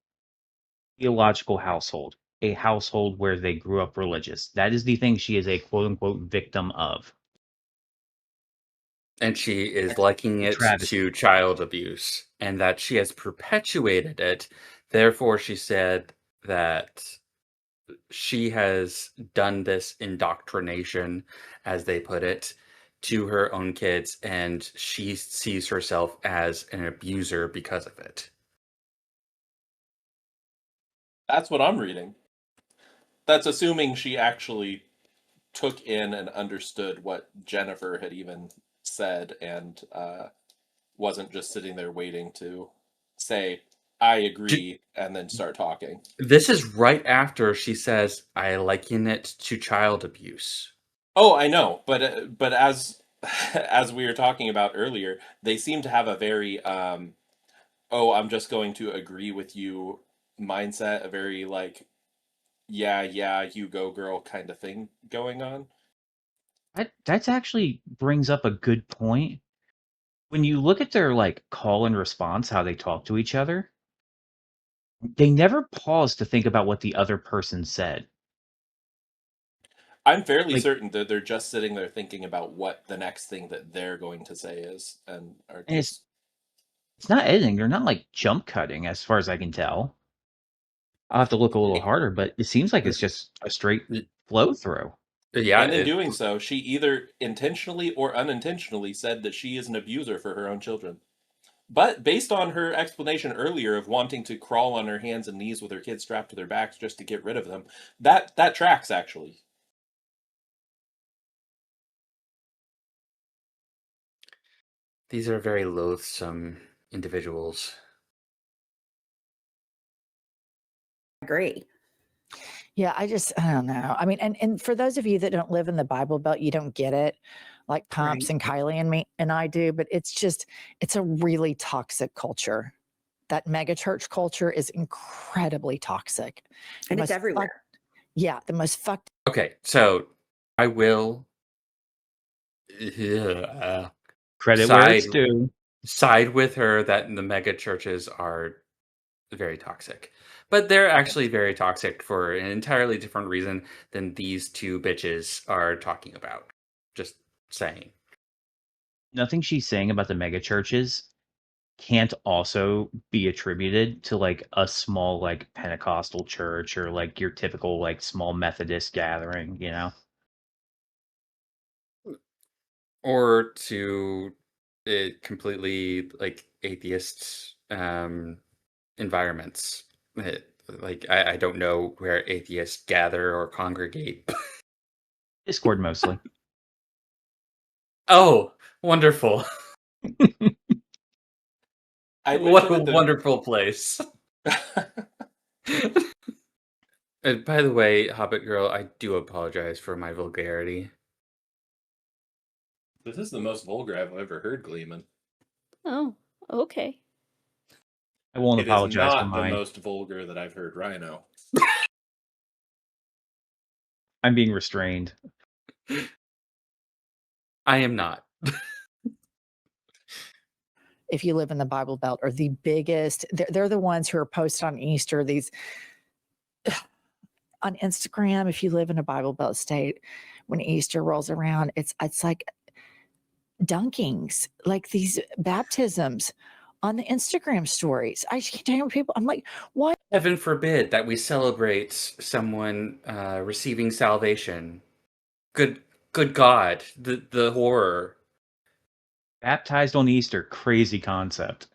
theological household, a household where they grew up religious. That is the thing she is a quote unquote victim of. And she is liking it Travesty. to child abuse, and that she has perpetuated it. Therefore, she said that she has done this indoctrination, as they put it, to her own kids, and she sees herself as an abuser because of it. That's what I'm reading. That's assuming she actually took in and understood what Jennifer had even said and wasn't just sitting there waiting to say, I agree, and then start talking. This is right after she says, I liken it to child abuse. Oh, I know, but as as we were talking about earlier, they seem to have a very oh, I'm just going to agree with you mindset, a very like yeah, you go girl kind of thing going on. That's actually brings up a good point. When you look at their like call and response, how they talk to each other, they never pause to think about what the other person said. I'm fairly Like, certain that they're just sitting there thinking about what the next thing that they're going to say is, and are and just it's not editing. They're not like jump cutting, as far as I can tell. I'll have to look a little harder, but it seems like it's just a straight flow through. Yeah, and in doing so, she either intentionally or unintentionally said that she is an abuser for her own children. But based on her explanation earlier of wanting to crawl on her hands and knees with her kids strapped to their backs just to get rid of them, that tracks actually. these are very loathsome individuals. Agree. Yeah, I don't know. I mean, and for those of you that don't live in the Bible Belt, you don't get it, like Pumps Right. and Kylie and me and I do. But it's a really toxic culture. That mega church culture is incredibly toxic. And it's Most everywhere. Yeah, the most fucked. Okay, so I will uh, Credit where side it's due. side with her that the mega churches are very toxic. But they're actually very toxic for an entirely different reason than these two bitches are talking about. Just saying. Nothing she's saying about the mega churches can't also be attributed to like a small like Pentecostal church or like your typical like small Methodist gathering, you know? Or to completely like atheist environments. Like I don't know where atheists gather or congregate. Discord mostly. Oh, wonderful. I'd What mentioned a at the wonderful place. And by the way, Hobbit Girl, I do apologize for my vulgarity. This is the most vulgar I've ever heard, Gleeman. Oh, okay. I won't It is apologize for not the mine. most vulgar that I've heard Rhino. I'm being restrained. I am not. If you live in the Bible Belt, are the biggest. They're the ones who are posted on Easter. These on Instagram. If you live in a Bible Belt state, when Easter rolls around, it's like dunkings, like these baptisms on the Instagram stories. I can't tell you people. I'm like, what? Heaven forbid that we celebrate someone receiving salvation. Good God, the horror. Baptized on Easter, crazy concept.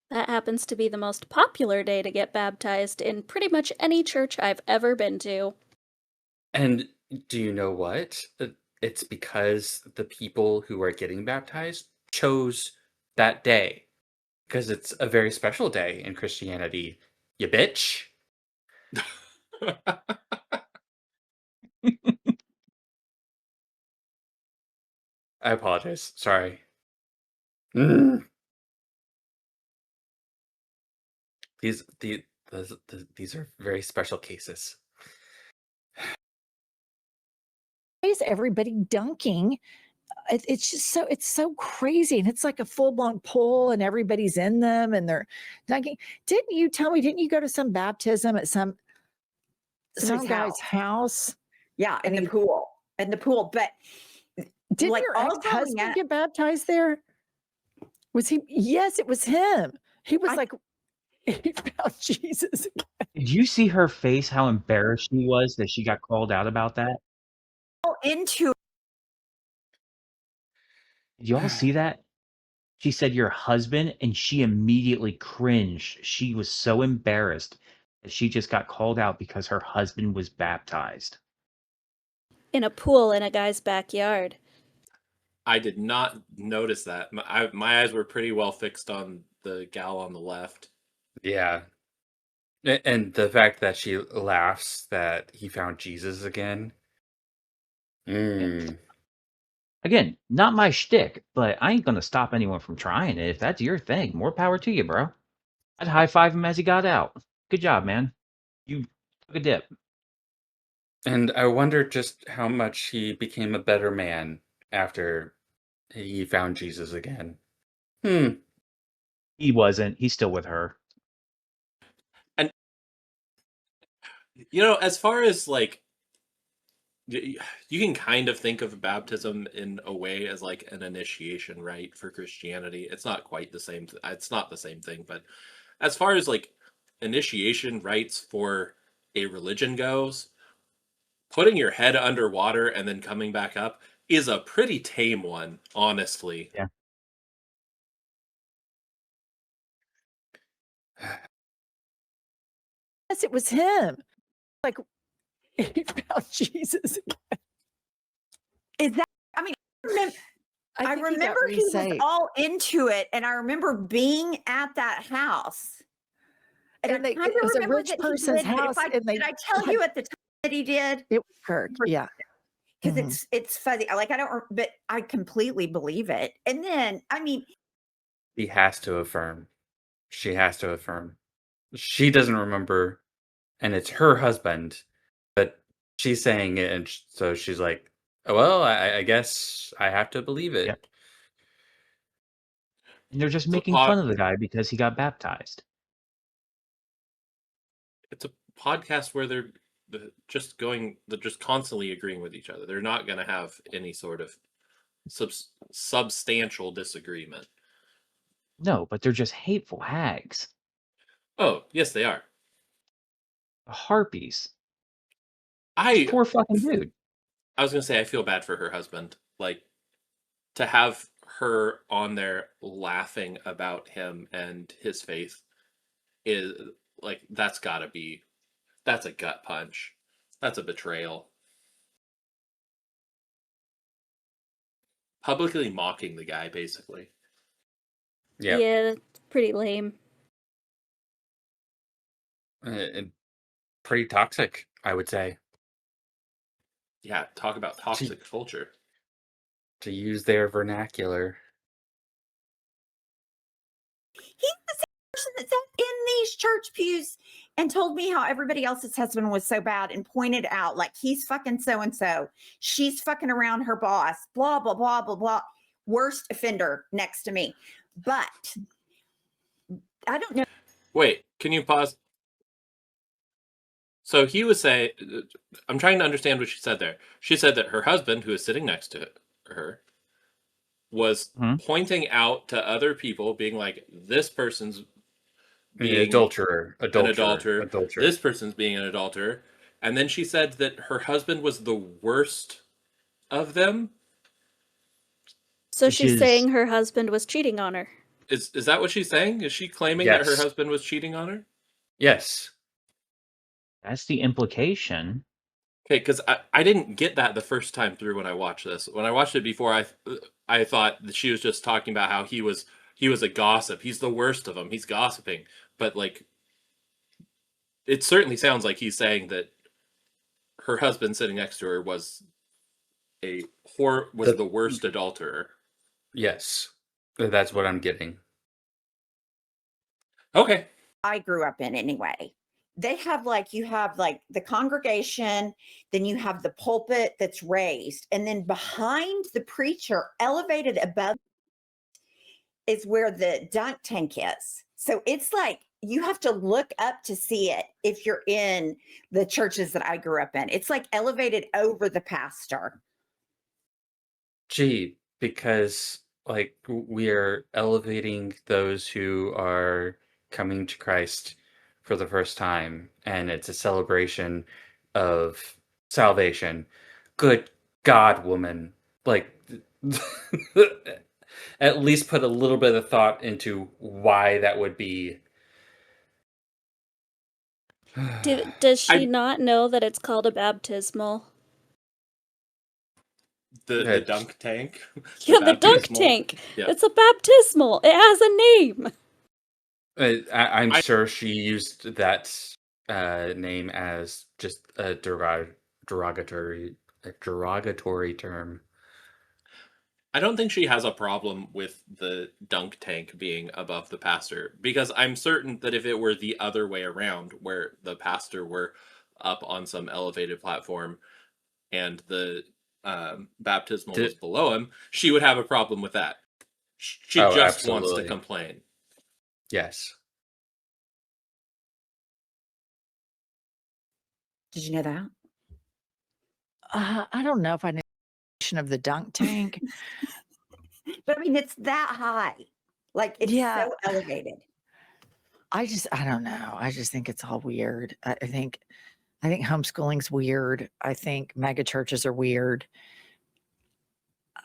That happens to be the most popular day to get baptized in pretty much any church I've ever been to. And do you know what? It's because the people who are getting baptized chose that day. Because it's a very special day in Christianity. You bitch. I apologize. Sorry. Mm. These are very special cases. Why is everybody dunking? It's just it's so crazy, and it's like a full blown pool, and everybody's in them, and they're dunking. Didn't you tell me? Didn't you go to some baptism at some Somebody's guy's house? Yeah, in And the pool. In the pool. But didn't like your all ex husband growing up, get baptized there? Was he? Yes, it was him. He was like, he found Jesus. Did you see her face, how embarrassed she was that she got called out about that? into Did you all see that? She said your husband, and she immediately cringed. She was so embarrassed that she just got called out because her husband was baptized. In a pool in a guy's backyard. I did not notice that. My eyes were pretty well fixed on the gal on the left. Yeah. And the fact that she laughs that he found Jesus again. Mm. Again, not my shtick, but I ain't gonna stop anyone from trying it. If that's your thing, more power to you, bro. I'd high five him as he got out. Good job, man. You took a dip. And I wonder just how much he became a better man after he found Jesus again. He wasn't. He's still with her. And you know, as far as like you can kind of think of baptism in a way as like an initiation rite for Christianity. It's not quite the same. It's not the same thing, but as far as like initiation rites for a religion goes, putting your head underwater and then coming back up is a pretty tame one, honestly. Yeah. Yes, it was him. Like he found Jesus. Is that? I mean, I think he got remember he was resaved. all into it, and I remember being at that house. And And I kind it was of a remember rich that he person's did. But house, and did I tell you at the time that he did? it was Kirk. Yeah. Because Mhm. it's fuzzy. Like I don't, but I completely believe it. And then I mean, He has to affirm. She has to affirm. She doesn't remember, and it's her husband, but she's saying it, and so she's like, "Oh, well, I guess I have to believe it." Yep. And they're just So, making fun of the guy because he got baptized. it's a podcast where they're just constantly agreeing with each other. They're not going to have any sort of substantial disagreement. No, but they're just hateful hags. Oh, yes, they are. Harpies. I Poor fucking dude. I was going to say I feel bad for her husband. Like to have her on there laughing about him and his faith is like that's a gut punch. That's a betrayal. Publicly mocking the guy, basically. Yeah, Yeah, it's pretty lame. and pretty toxic, I would say, Yeah, talk about toxic culture. to use their vernacular. he's the same person that sat in these church pews and told me how everybody else's husband was so bad and pointed out like he's fucking so and so, she's fucking around her boss, blah blah blah blah blah. Worst offender next to me, but I don't know. Wait, can you pause? So he was saying, I'm trying to understand what she said there. She said that her husband, who is sitting next to her, was Hmm? pointing out to other people, being like, this person's being Adulterer. an adulterer, this person's being an adulterer. And then she said that her husband was the worst of them. So Which she's is- saying her husband was cheating on her. Is that what she's saying? Is she claiming that her Yes. husband was cheating on her? Yes. That's the implication. Okay, because I didn't get that the first time through when I watched this. When I watched it before, I thought that she was just talking about how he was a gossip. He's the worst of them. He's gossiping. But like, it certainly sounds like he's saying that her husband sitting next to her was the worst adulterer. Yes. That's what I'm getting. Okay. I grew up in anyway. They have like, you have like the congregation, then you have the pulpit that's raised, and then behind the preacher, elevated above, is where the dunk tank is. So it's like you have to look up to see it if you're in the churches that I grew up in. It's like elevated over the pastor. Gee, because like we are elevating those who are coming to Christ for the first time, and it's a celebration of salvation. Good God, woman. Like, at least put a little bit of thought into why that would be. Does she I- not know that it's called a baptismal? The dunk tank. Yeah, the dunk baptismal. tank. Yeah. It's a baptismal. It has a name. I'm sure she used that name as just a derogatory term. I don't think she has a problem with the dunk tank being above the pastor, because I'm certain that if it were the other way around, where the pastor were up on some elevated platform and the baptismal was below him, she would have a problem with that. She just wants to absolutely. complain. Yes. Did you know that? I don't know if I know of the dunk tank. But I mean, it's that high. Like it's Yeah. so elevated. I don't know. I just think it's all weird. I think homeschooling's weird. I think mega churches are weird.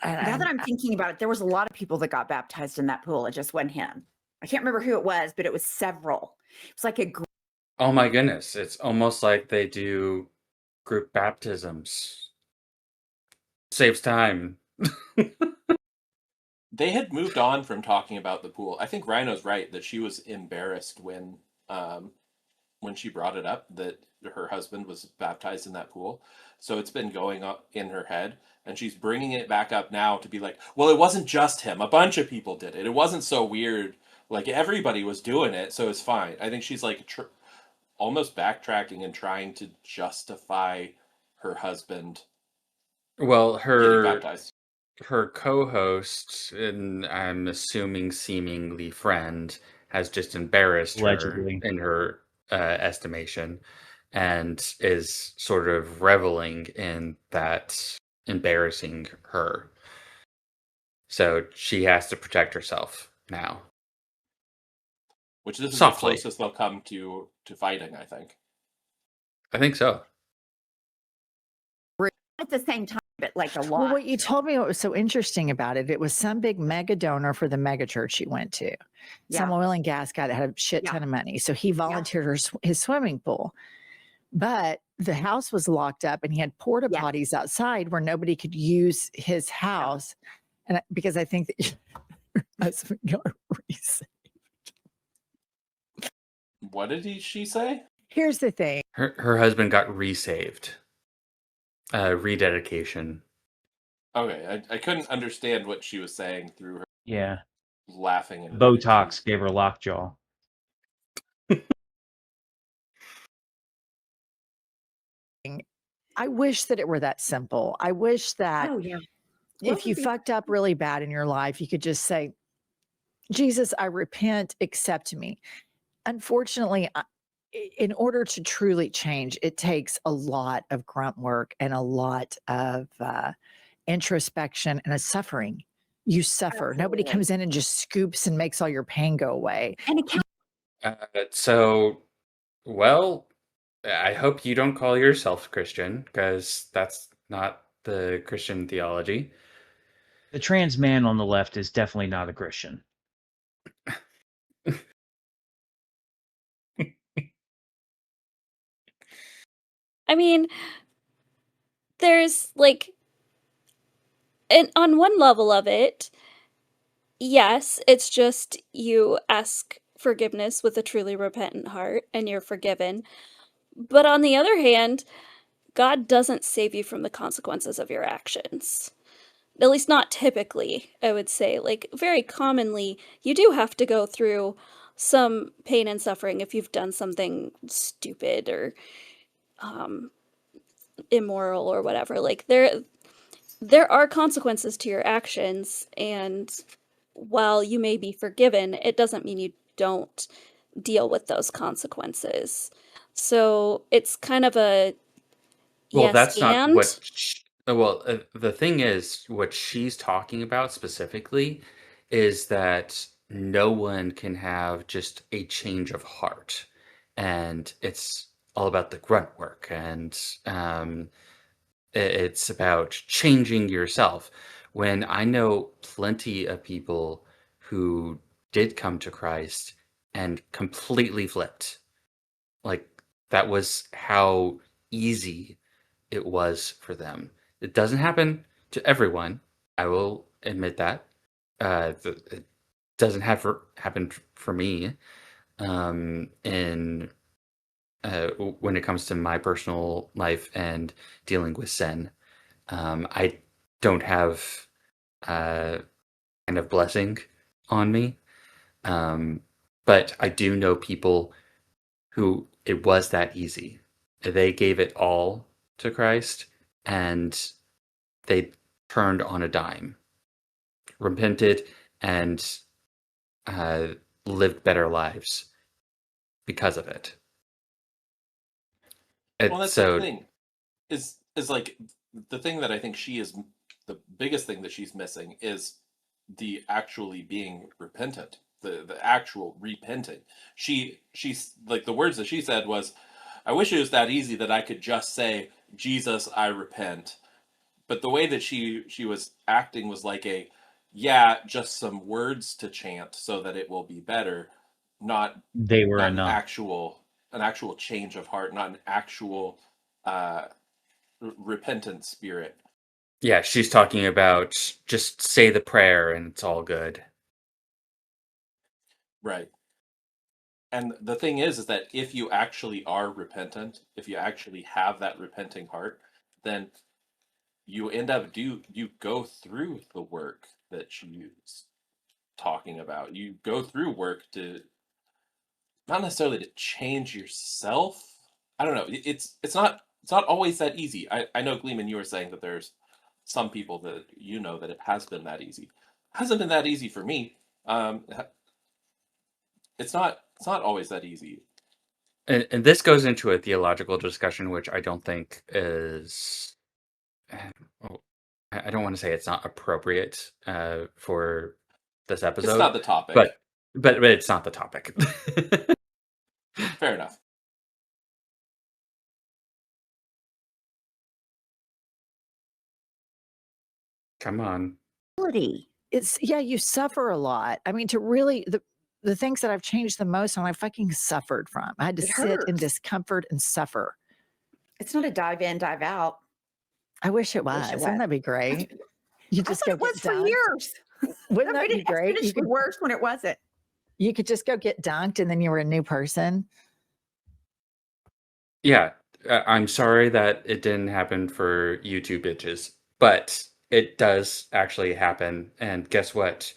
Now that I'm thinking about it, there was a lot of people that got baptized in that pool. It just wasn't him. I can't remember who it was, but it was several. It was like a group. Oh my goodness, it's almost like they do group baptisms. Saves time. They had moved on from talking about the pool. I think Rhino's right that she was embarrassed when she brought it up that her husband was baptized in that pool. So it's been going up in her head, and she's bringing it back up now to be like, well, it wasn't just him. A bunch of people did it. It wasn't so weird. Like everybody was doing it, so it's fine. I think she's like almost backtracking and trying to justify her husband Well, getting baptized. her co-host, and I'm assuming seemingly friend, has just embarrassed Allegedly. her in her estimation, and is sort of reveling in that embarrassing her. So she has to protect herself now. Which this is Softly. the closest they'll come to fighting, I think. I think so. At the same time, but like a lot. Well, what you told me what was so interesting about it, it was some big mega donor for the mega church you went to. Some oil and gas guy that had a shit ton of money. So he volunteered his swimming pool. But the house was locked up and he had porta potties outside where nobody could use his house. And because I think that your husband got resaved. What did she say? Here's the thing. Her husband got resaved. Rededication. Okay, I couldn't understand what she was saying through her Yeah. laughing and Botox gave her lockjaw. I wish that it were that simple. I wish that if you fucked up really bad in your life, you could just say, Jesus, I repent, accept me. Unfortunately, in order to truly change, it takes a lot of grunt work and a lot of introspection and a suffering. You suffer. Absolutely. Nobody comes in and just scoops and makes all your pain go away. And Well, I hope you don't call yourself Christian, because that's not the Christian theology. The trans man on the left is definitely not a Christian. I mean, there's like, and on one level of it, yes, it's just you ask forgiveness with a truly repentant heart and you're forgiven. But on the other hand, God doesn't save you from the consequences of your actions. At least not typically, I would say. Like, very commonly, you do have to go through some pain and suffering if you've done something stupid or immoral or whatever. Like, there are consequences to your actions, and while you may be forgiven, it doesn't mean you don't deal with those consequences. So it's kind of a Well, yes that's not and. what. The thing is, what she's talking about specifically is that no one can have just a change of heart, and it's all about the grunt work, and it's about changing yourself. When I know plenty of people who did come to Christ and completely flipped, like that was how easy it was for them. It doesn't happen to everyone. I will admit that. It doesn't happen for me. In when it comes to my personal life and dealing with sin, I don't have kind of blessing on me. But I do know people who it was that easy. They gave it all to Christ, and they turned on a dime, repented, and lived better lives because of it. Well, that's the thing. Is like the thing that I think she is the biggest thing that she's missing is the actually being repentant, the actual repenting. She's like, the words that she said was, I wish it was that easy that I could just say, Jesus, I repent. But the way that she was acting was like a, yeah, just some words to chant so that it will be better, not They were not an enough. actual change of heart, not an actual uh, repentant spirit. Yeah, she's talking about just say the prayer and it's all good. Right. And the thing is that if you actually are repentant, if you actually have that repenting heart, then you end up you go through the work that she's talking about. You go through work to not necessarily to change yourself. I don't know. It's not always that easy. I know, Gleeman, you were saying that there's some people that you know that it has been that easy. It hasn't been that easy for me. It's not always that easy. And this goes into a theological discussion, which I don't think is. Well, I don't want to say it's not appropriate for this It's episode, not the topic. but it's not the topic. Fair enough. Come on. It's yeah, you suffer a lot. I mean, to really the things that I've changed the most and I fucking suffered from. I had to It sit in hurts. discomfort and suffer. It's not a dive in, dive out. I wish it Wish was. it Wouldn't was. that be great? You I just thought go it was get for dunked. years. Wouldn't I that made be it great? You exponentially could, worse when it wasn't. you could just go get dunked and then you were a new person. Yeah, I'm sorry that it didn't happen for you two bitches, but it does actually happen. And guess what?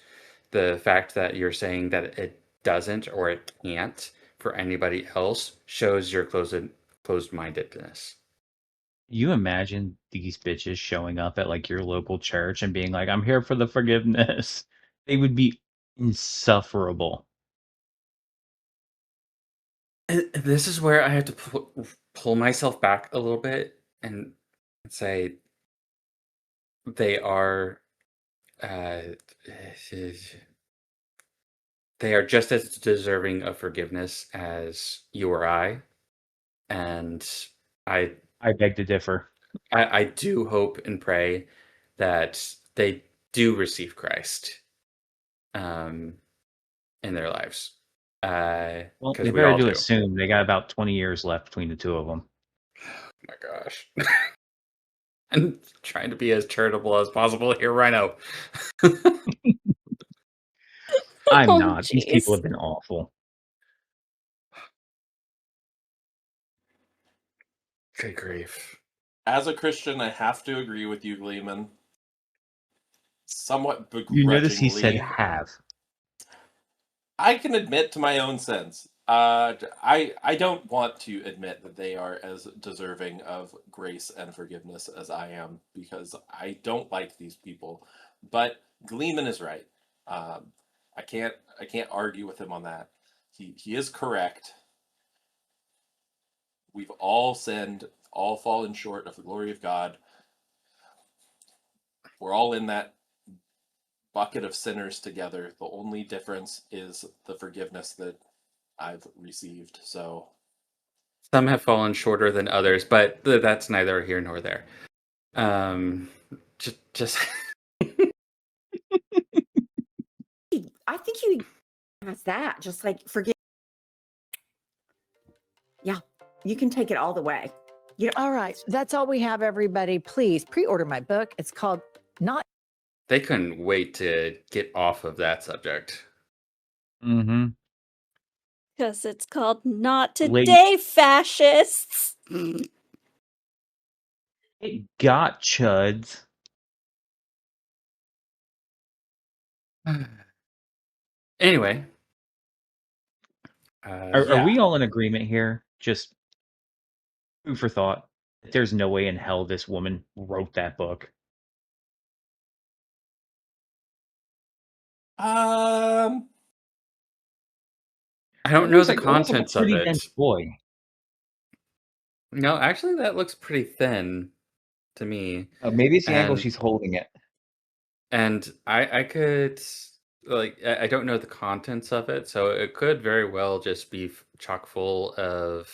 The fact that you're saying that it doesn't or it can't for anybody else shows your closed-mindedness. You imagine these bitches showing up at like your local church and being like, I'm here for the forgiveness. They would be insufferable. This is where I have to pull myself back a little bit and say they are uh, they are just as deserving of forgiveness as you or I, and I I beg to differ. I do hope and pray that they do receive Christ um, in their lives. Well, Because they we better all do do. it soon. They got about 20 years left between the two of them. Oh my gosh. I'm trying to be as charitable as possible here, Rhino. I'm Oh, not. These people jeez. have been awful. Good grief. As a Christian, I have to agree with you, Gleeman. Somewhat You notice he said begrudgingly. have. I can admit to my own sins. I don't want to admit that they are as deserving of grace and forgiveness as I am, because I don't like these people. But Gleeman is right. Um, I can't argue with him on that. He is correct. We've all sinned, all fallen short of the glory of God. We're all in that bucket of sinners together. The only difference is the forgiveness that I've received. So Some have fallen shorter than others, but that's neither here nor there. Just I think you ask that. Just like forgive. Yeah, you can take it all the way. You know, All right. That's all we have, everybody. Please pre-order my book. It's called Not they couldn't wait to get off of that subject. Mm-hmm. Because it's called Not Late. Today, Fascists. It got chuds. Anyway, Are we all in agreement here? Just food for thought. There's no way in hell this woman wrote that book. Um, I don't It know looks the like it looks like a contents of pretty it. dense boy. No, actually, that looks pretty thin. to me. Maybe it's the angle And she's holding it. and I could like I don't know the contents of it, so it could very well just be chock full of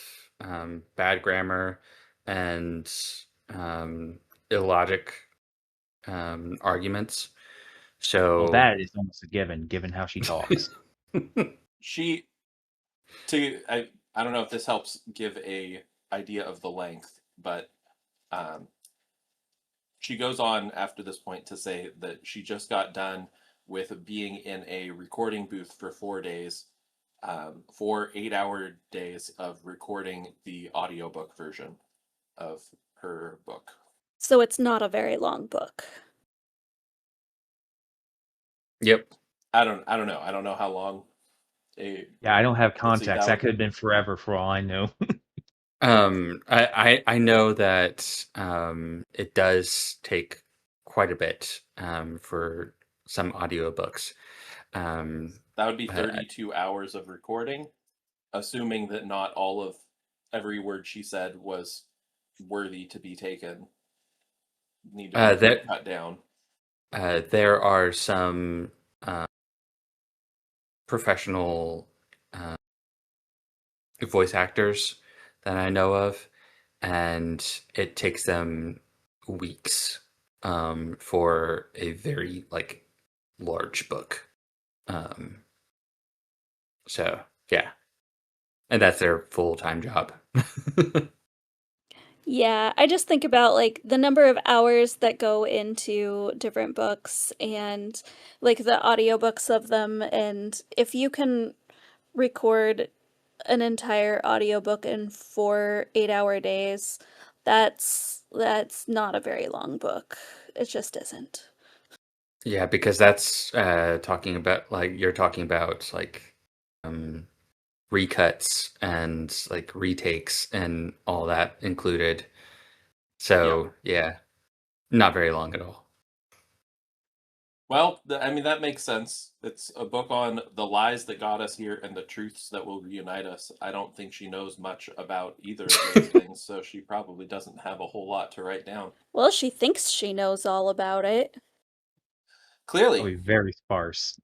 bad grammar and illogic arguments. Well, So that is almost a given how she talks. She I don't know if this helps give a idea of the length, but um, she goes on after this point to say that she just got done with being in a recording booth for 4 days, 4 8-hour days of recording the audiobook version of her book. So it's not a very long book. yep. I don't know. I don't know how long a Yeah, I don't have let's see, context. That could have been forever for all I know. I know that it does take quite a bit for some audiobooks. that would be I- 32 hours of recording, assuming that not all of every word she said was worthy to be taken, need to be there cut down. there are some professional voice actors that I know of, and it takes them weeks for a very like large book. So yeah, and that's their full-time job. Yeah, I just think about like the number of hours that go into different books and like the audiobooks of them. And if you can record an entire audiobook in 4 8-hour days, that's not a very long book. It just isn't. Yeah, because that's talking about like you're talking about like um recuts and like retakes and all that included. So yeah, not very long at all. Well, I mean, that makes sense. It's a book on the lies that got us here and the truths that will reunite us. I don't think she knows much about either of those things, so she probably doesn't have a whole lot to write down. Well, she thinks she knows all about it. Clearly, Probably very sparse.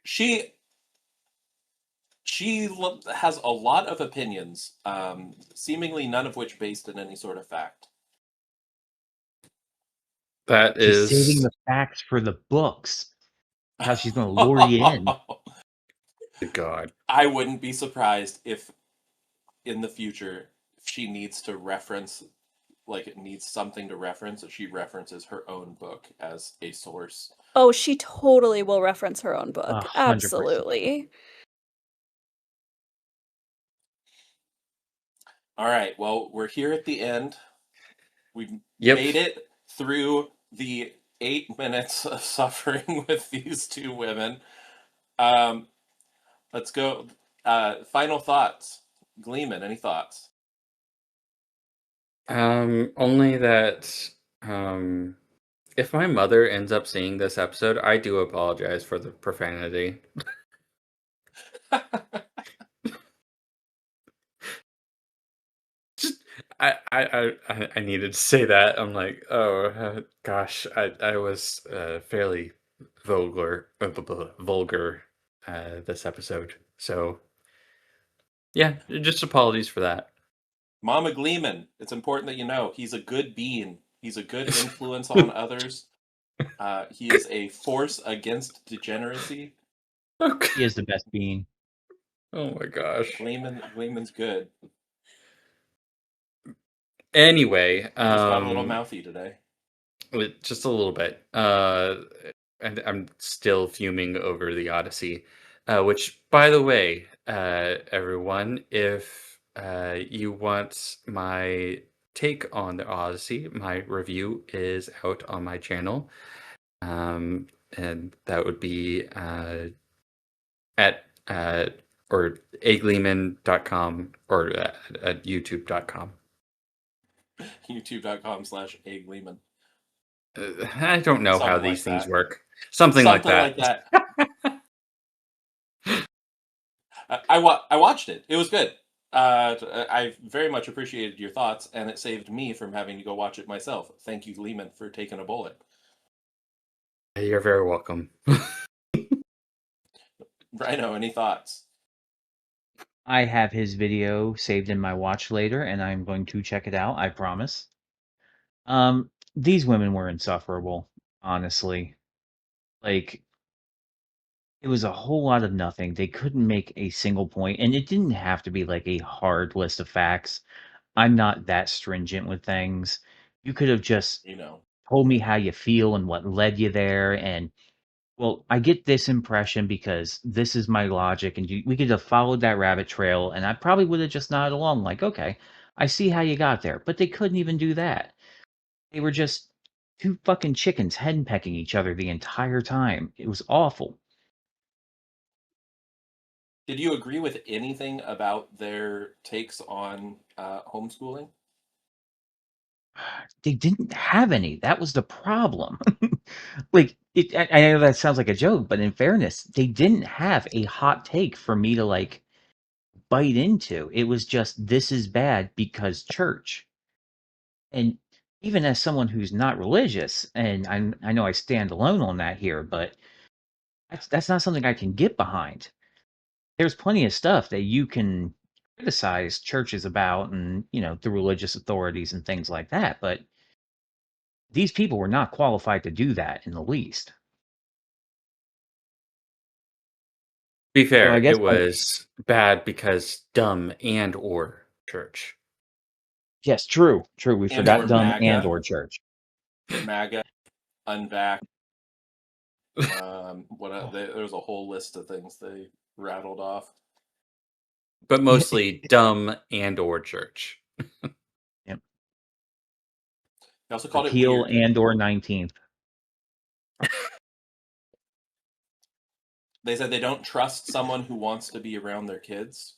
she has a lot of opinions, seemingly none of which based in any sort of fact. That She's saving is the facts for the books. How she's going to lure you in. God. I wouldn't be surprised if in the future, if she needs to reference, like it needs something to reference, she references her own book as a source. Oh, she totally will reference her own book. 100%. Absolutely. All right, well, we're here at the end. We Yep. made it through the 8 minutes of suffering with these two women. Let's go. Final thoughts. Gleeman, any thoughts? Only that if my mother ends up seeing this episode, I do apologize for the profanity. Just I needed to say that. I'm like, oh gosh, I was fairly vulgar this episode. So yeah, just apologies for that. Mama Gleeman, it's important that you know he's a good being. He's a good influence on others. He is a force against degeneracy. Okay. He is the best being. Oh my gosh. Gleeman's good. Anyway, Just got a little mouthy today. just a little bit. And I'm still fuming over the Odyssey. Which, by the way, everyone, if you want my take on the Odyssey, my review is out on my channel. And that would be at or agleeman.com or at youtube.com. YouTube.com/agleeman. I don't know how Something these like things that. work. Something like that. I watched it. It was good. I very much appreciated your thoughts, and it saved me from having to go watch it myself. Thank you, Gleeman, for taking a bullet. You're very welcome. Rhino, any thoughts? I have his video saved in my watch later, and I'm going to check it out. I promise. These women were insufferable, honestly. Like, it was a whole lot of nothing. They couldn't make a single point, and it didn't have to be like a hard list of facts. I'm not that stringent with things. You could have just You know, told me how you feel and what led you there, and well, I get this impression because this is my logic, and we could have followed that rabbit trail, and I probably would have just nodded along, like, okay, I see how you got there. But they couldn't even do that. They were just two fucking chickens henpecking each other the entire time. It was awful. did you agree with anything about their takes on homeschooling? They didn't have any. That was the problem. Like, I know that sounds like a joke, but in fairness, they didn't have a hot take for me to like bite into. It was just, this is bad because church. And even as someone who's not religious, and I know I stand alone on that here, but that's not something I can get behind. There's plenty of stuff that you can criticize churches about, and the religious authorities and things like that, but these people were not qualified to do that in the least. Be So I fair, guess it was bad because dumb and or church. yes, true. We And or forgot dumb and MAGA, or church. MAGA, unbacked. There's a whole list of things they rattled off. But mostly dumb and or church. Yep. They also called it Appeal weird. and or 19th. They said they don't trust someone who wants to be around their kids.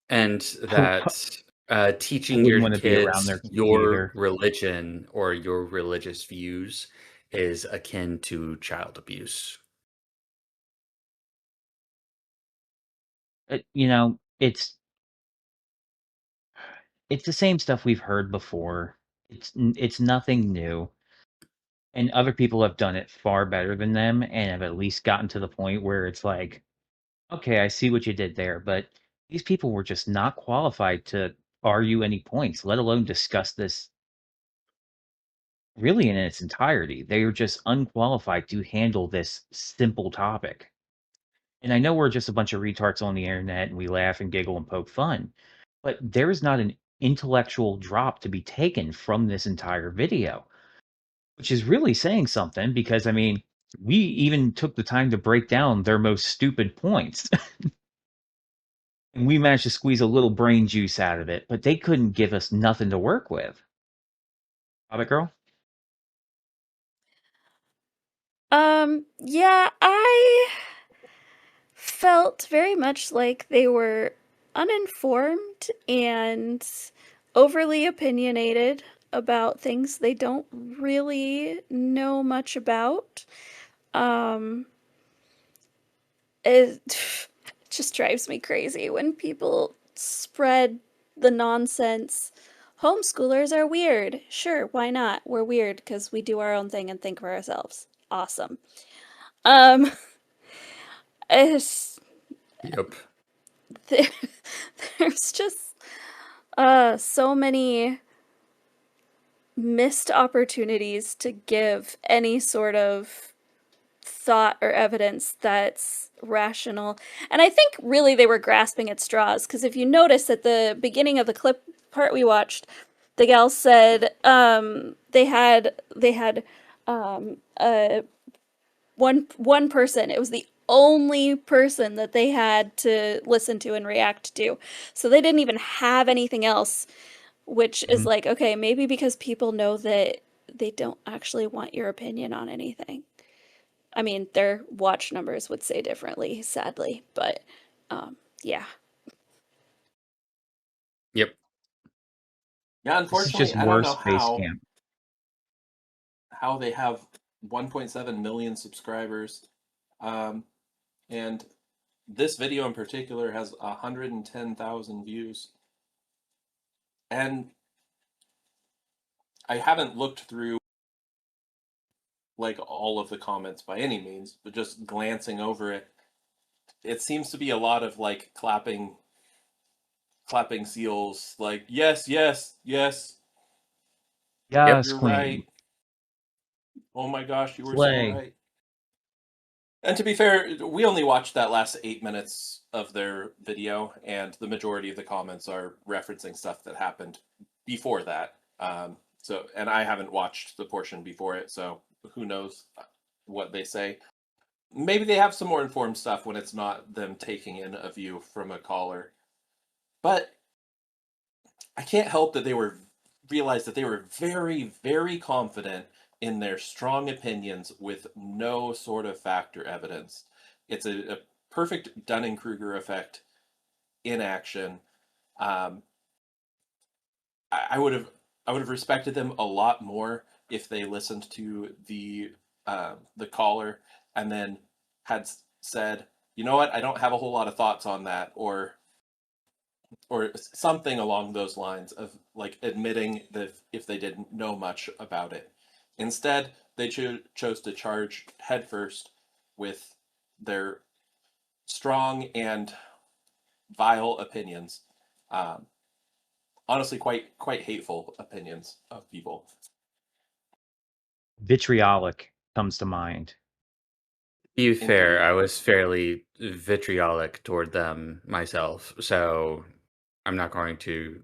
And that I teaching wouldn't your want to be around kids their kids your either. religion or your religious views is akin to child abuse. It's the same stuff we've heard before. It's nothing new, and other people have done it far better than them, and have at least gotten to the point where it's like, okay, I see what you did there, but these people were just not qualified to argue any points, let alone discuss this really in its entirety. They are just unqualified to handle this simple topic. And I know we're just a bunch of retards on the internet and we laugh and giggle and poke fun, but there is not an intellectual drop to be taken from this entire video, which is really saying something because, I mean, we even took the time to break down their most stupid points. And we managed to squeeze a little brain juice out of it, but they couldn't give us nothing to work with. Hobbit Girl? Yeah, I felt very much like they were uninformed and overly opinionated about things they don't really know much about. It just drives me crazy when people spread the nonsense. Homeschoolers are weird. Sure, why not? We're weird because we do our own thing and think for ourselves. Awesome. Um, it's, Yep. there's just so many missed opportunities to give any sort of thought or evidence that's rational. And I think really they were grasping at straws because if you notice at the beginning of the clip part we watched, the gal said they had one person. It was the only person that they had to listen to and react to. So they didn't even have anything else, which is like, okay, maybe because people know that they don't actually want your opinion on anything. I mean, their watch numbers would say differently, sadly, but yeah. Yep. Yeah, This is unfortunately, just I don't know worse base camp. how they have 1.7 million subscribers, and this video in particular has 110,000 views. And I haven't looked through like all of the comments by any means, but just glancing over it, it seems to be a lot of like clapping seals, like yes, yes, yes, Yep. Yes, you're Queen. right. Oh my gosh, you were so Slay. right. And to be fair, we only watched that last 8 minutes of their video, and the majority of the comments are referencing stuff that happened before that. And I haven't watched the portion before it, so who knows what they say. Maybe they have some more informed stuff when it's not them taking in a view from a caller. But I can't help that realize that they were very, very confident in their strong opinions with no sort of fact or evidence. It's a perfect Dunning-Kruger effect in action. Um, I would have respected them a lot more if they listened to the caller and then had said, you know what, I don't have a whole lot of thoughts on that, or something along those lines of like admitting that if they didn't know much about it. Instead, they chose to charge headfirst with their strong and vile opinions. Um, Honestly, quite hateful opinions of people. Vitriolic comes to mind. To be fair, Indeed. I was fairly vitriolic toward them myself, so I'm not going to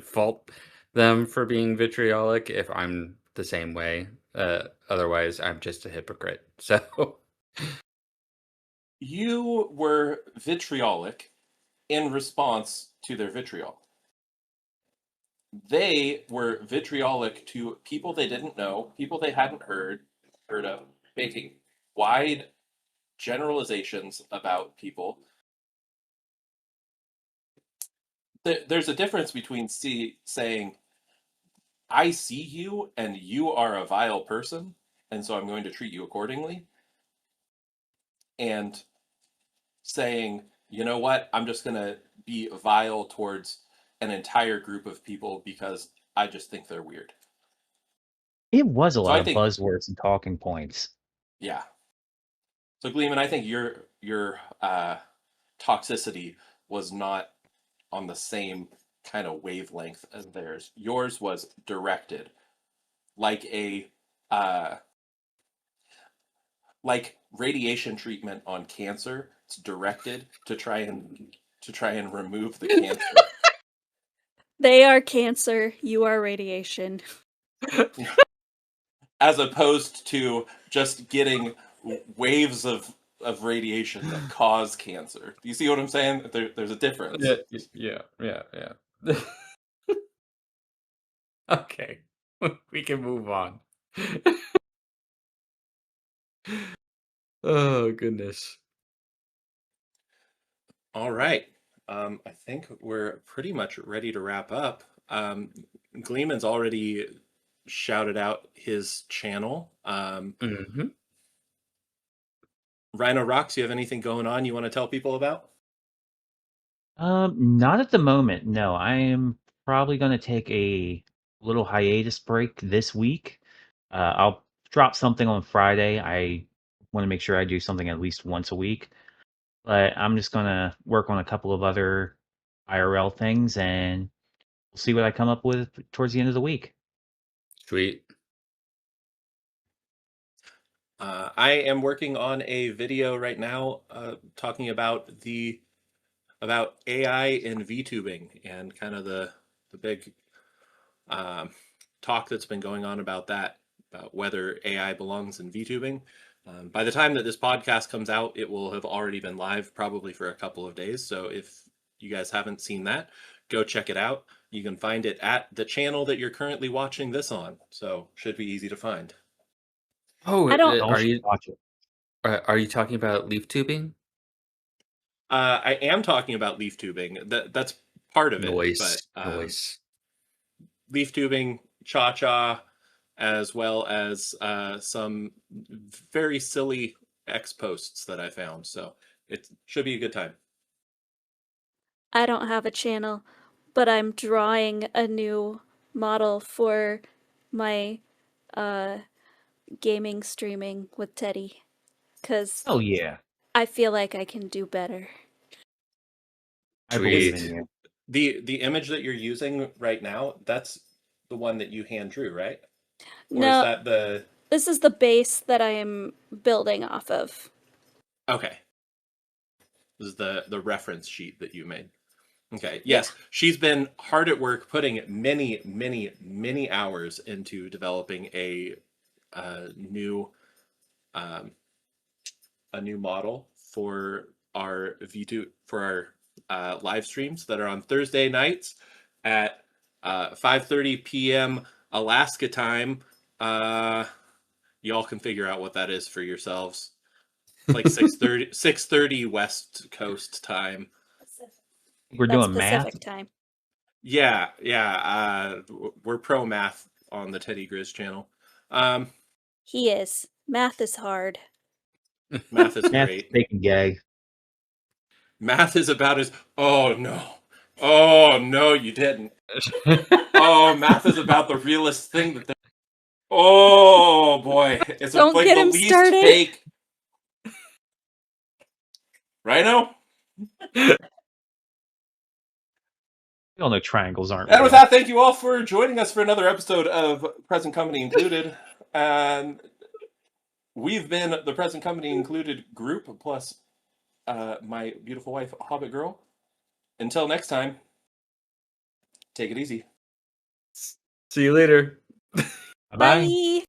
fault them for being vitriolic if I'm the same way. Otherwise, I'm just a hypocrite. So, You were vitriolic in response to their vitriol. They were vitriolic to people they didn't know, people they hadn't heard of, making wide generalizations about people. There's a difference between saying, I see you and you are a vile person, and so I'm going to treat you accordingly, and saying, you know what, I'm just going to be vile towards an entire group of people because I just think they're weird. It was a So lot I of think, buzzwords and talking points. yeah. So Gleeman, I think your toxicity was not on the same kind of wavelength as theirs. Yours was directed like a like radiation treatment on cancer. It's directed to try and remove the cancer. They are cancer, you are radiation. As opposed to just getting waves of radiation that cause cancer. Do you see what I'm saying? There's a difference. yeah. Okay, we can move on. Oh, goodness. All right. I think we're pretty much ready to wrap up. Gleeman's already shouted out his channel. Mhm. Rhino Rocks, you have anything going on you want to tell people about? Not at the moment. No, I am probably going to take a little hiatus break this week. I'll drop something on Friday. I want to make sure I do something at least once a week. But I'm just going to work on a couple of other IRL things and we'll see what I come up with towards the end of the week. Sweet. I am working on a video right now talking about AI in VTubing and kind of the big um, talk that's been going on about that, about whether AI belongs in VTubing. By the time that this podcast comes out, it will have already been live probably for a couple of days. So if you guys haven't seen that, go check it out. You can find it at the channel that you're currently watching this on. So should be easy to find. Oh, I don't Y'all should watch it. are you talking about leaf tubing? I am talking about leaf tubing. That's part of it, but Noise. leaf tubing, cha cha, as well as some very silly X posts that I found. So It should be a good time. I don't have a channel, but I'm drawing a new model for my uh gaming streaming with Teddy cuz Oh yeah, I feel like I can do better. I believe in Sweet. you. The image that you're using right now, that's the one that you hand drew, right? Or is No, that the this is the base that I am building off of. okay? This is the reference sheet that you made. Okay. Yeah. Yes, she's been hard at work putting many, many, many hours into developing new um, a new model for our V2 for our live streams that are on Thursday nights at 5:30 p.m. Alaska time. Y'all can figure out what that is for yourselves. It's like 6:30 West Coast time. We're That's doing math. Pacific time. Yeah, yeah. We're pro math on the TeddyGrizz channel. He is. Math is hard. Math is Math great. making gay. Math is about as oh no, you didn't. Oh, math is about the realest thing that. Oh boy, it's Don't like get the him least started. fake. Rhino. We all know triangles aren't And with real. that, thank you all for joining us for another episode of Present Company Included. And we've been the Present Company Included group plus my beautiful wife, Hobbit Girl. Until next time, take it easy. See you later. Bye. Bye.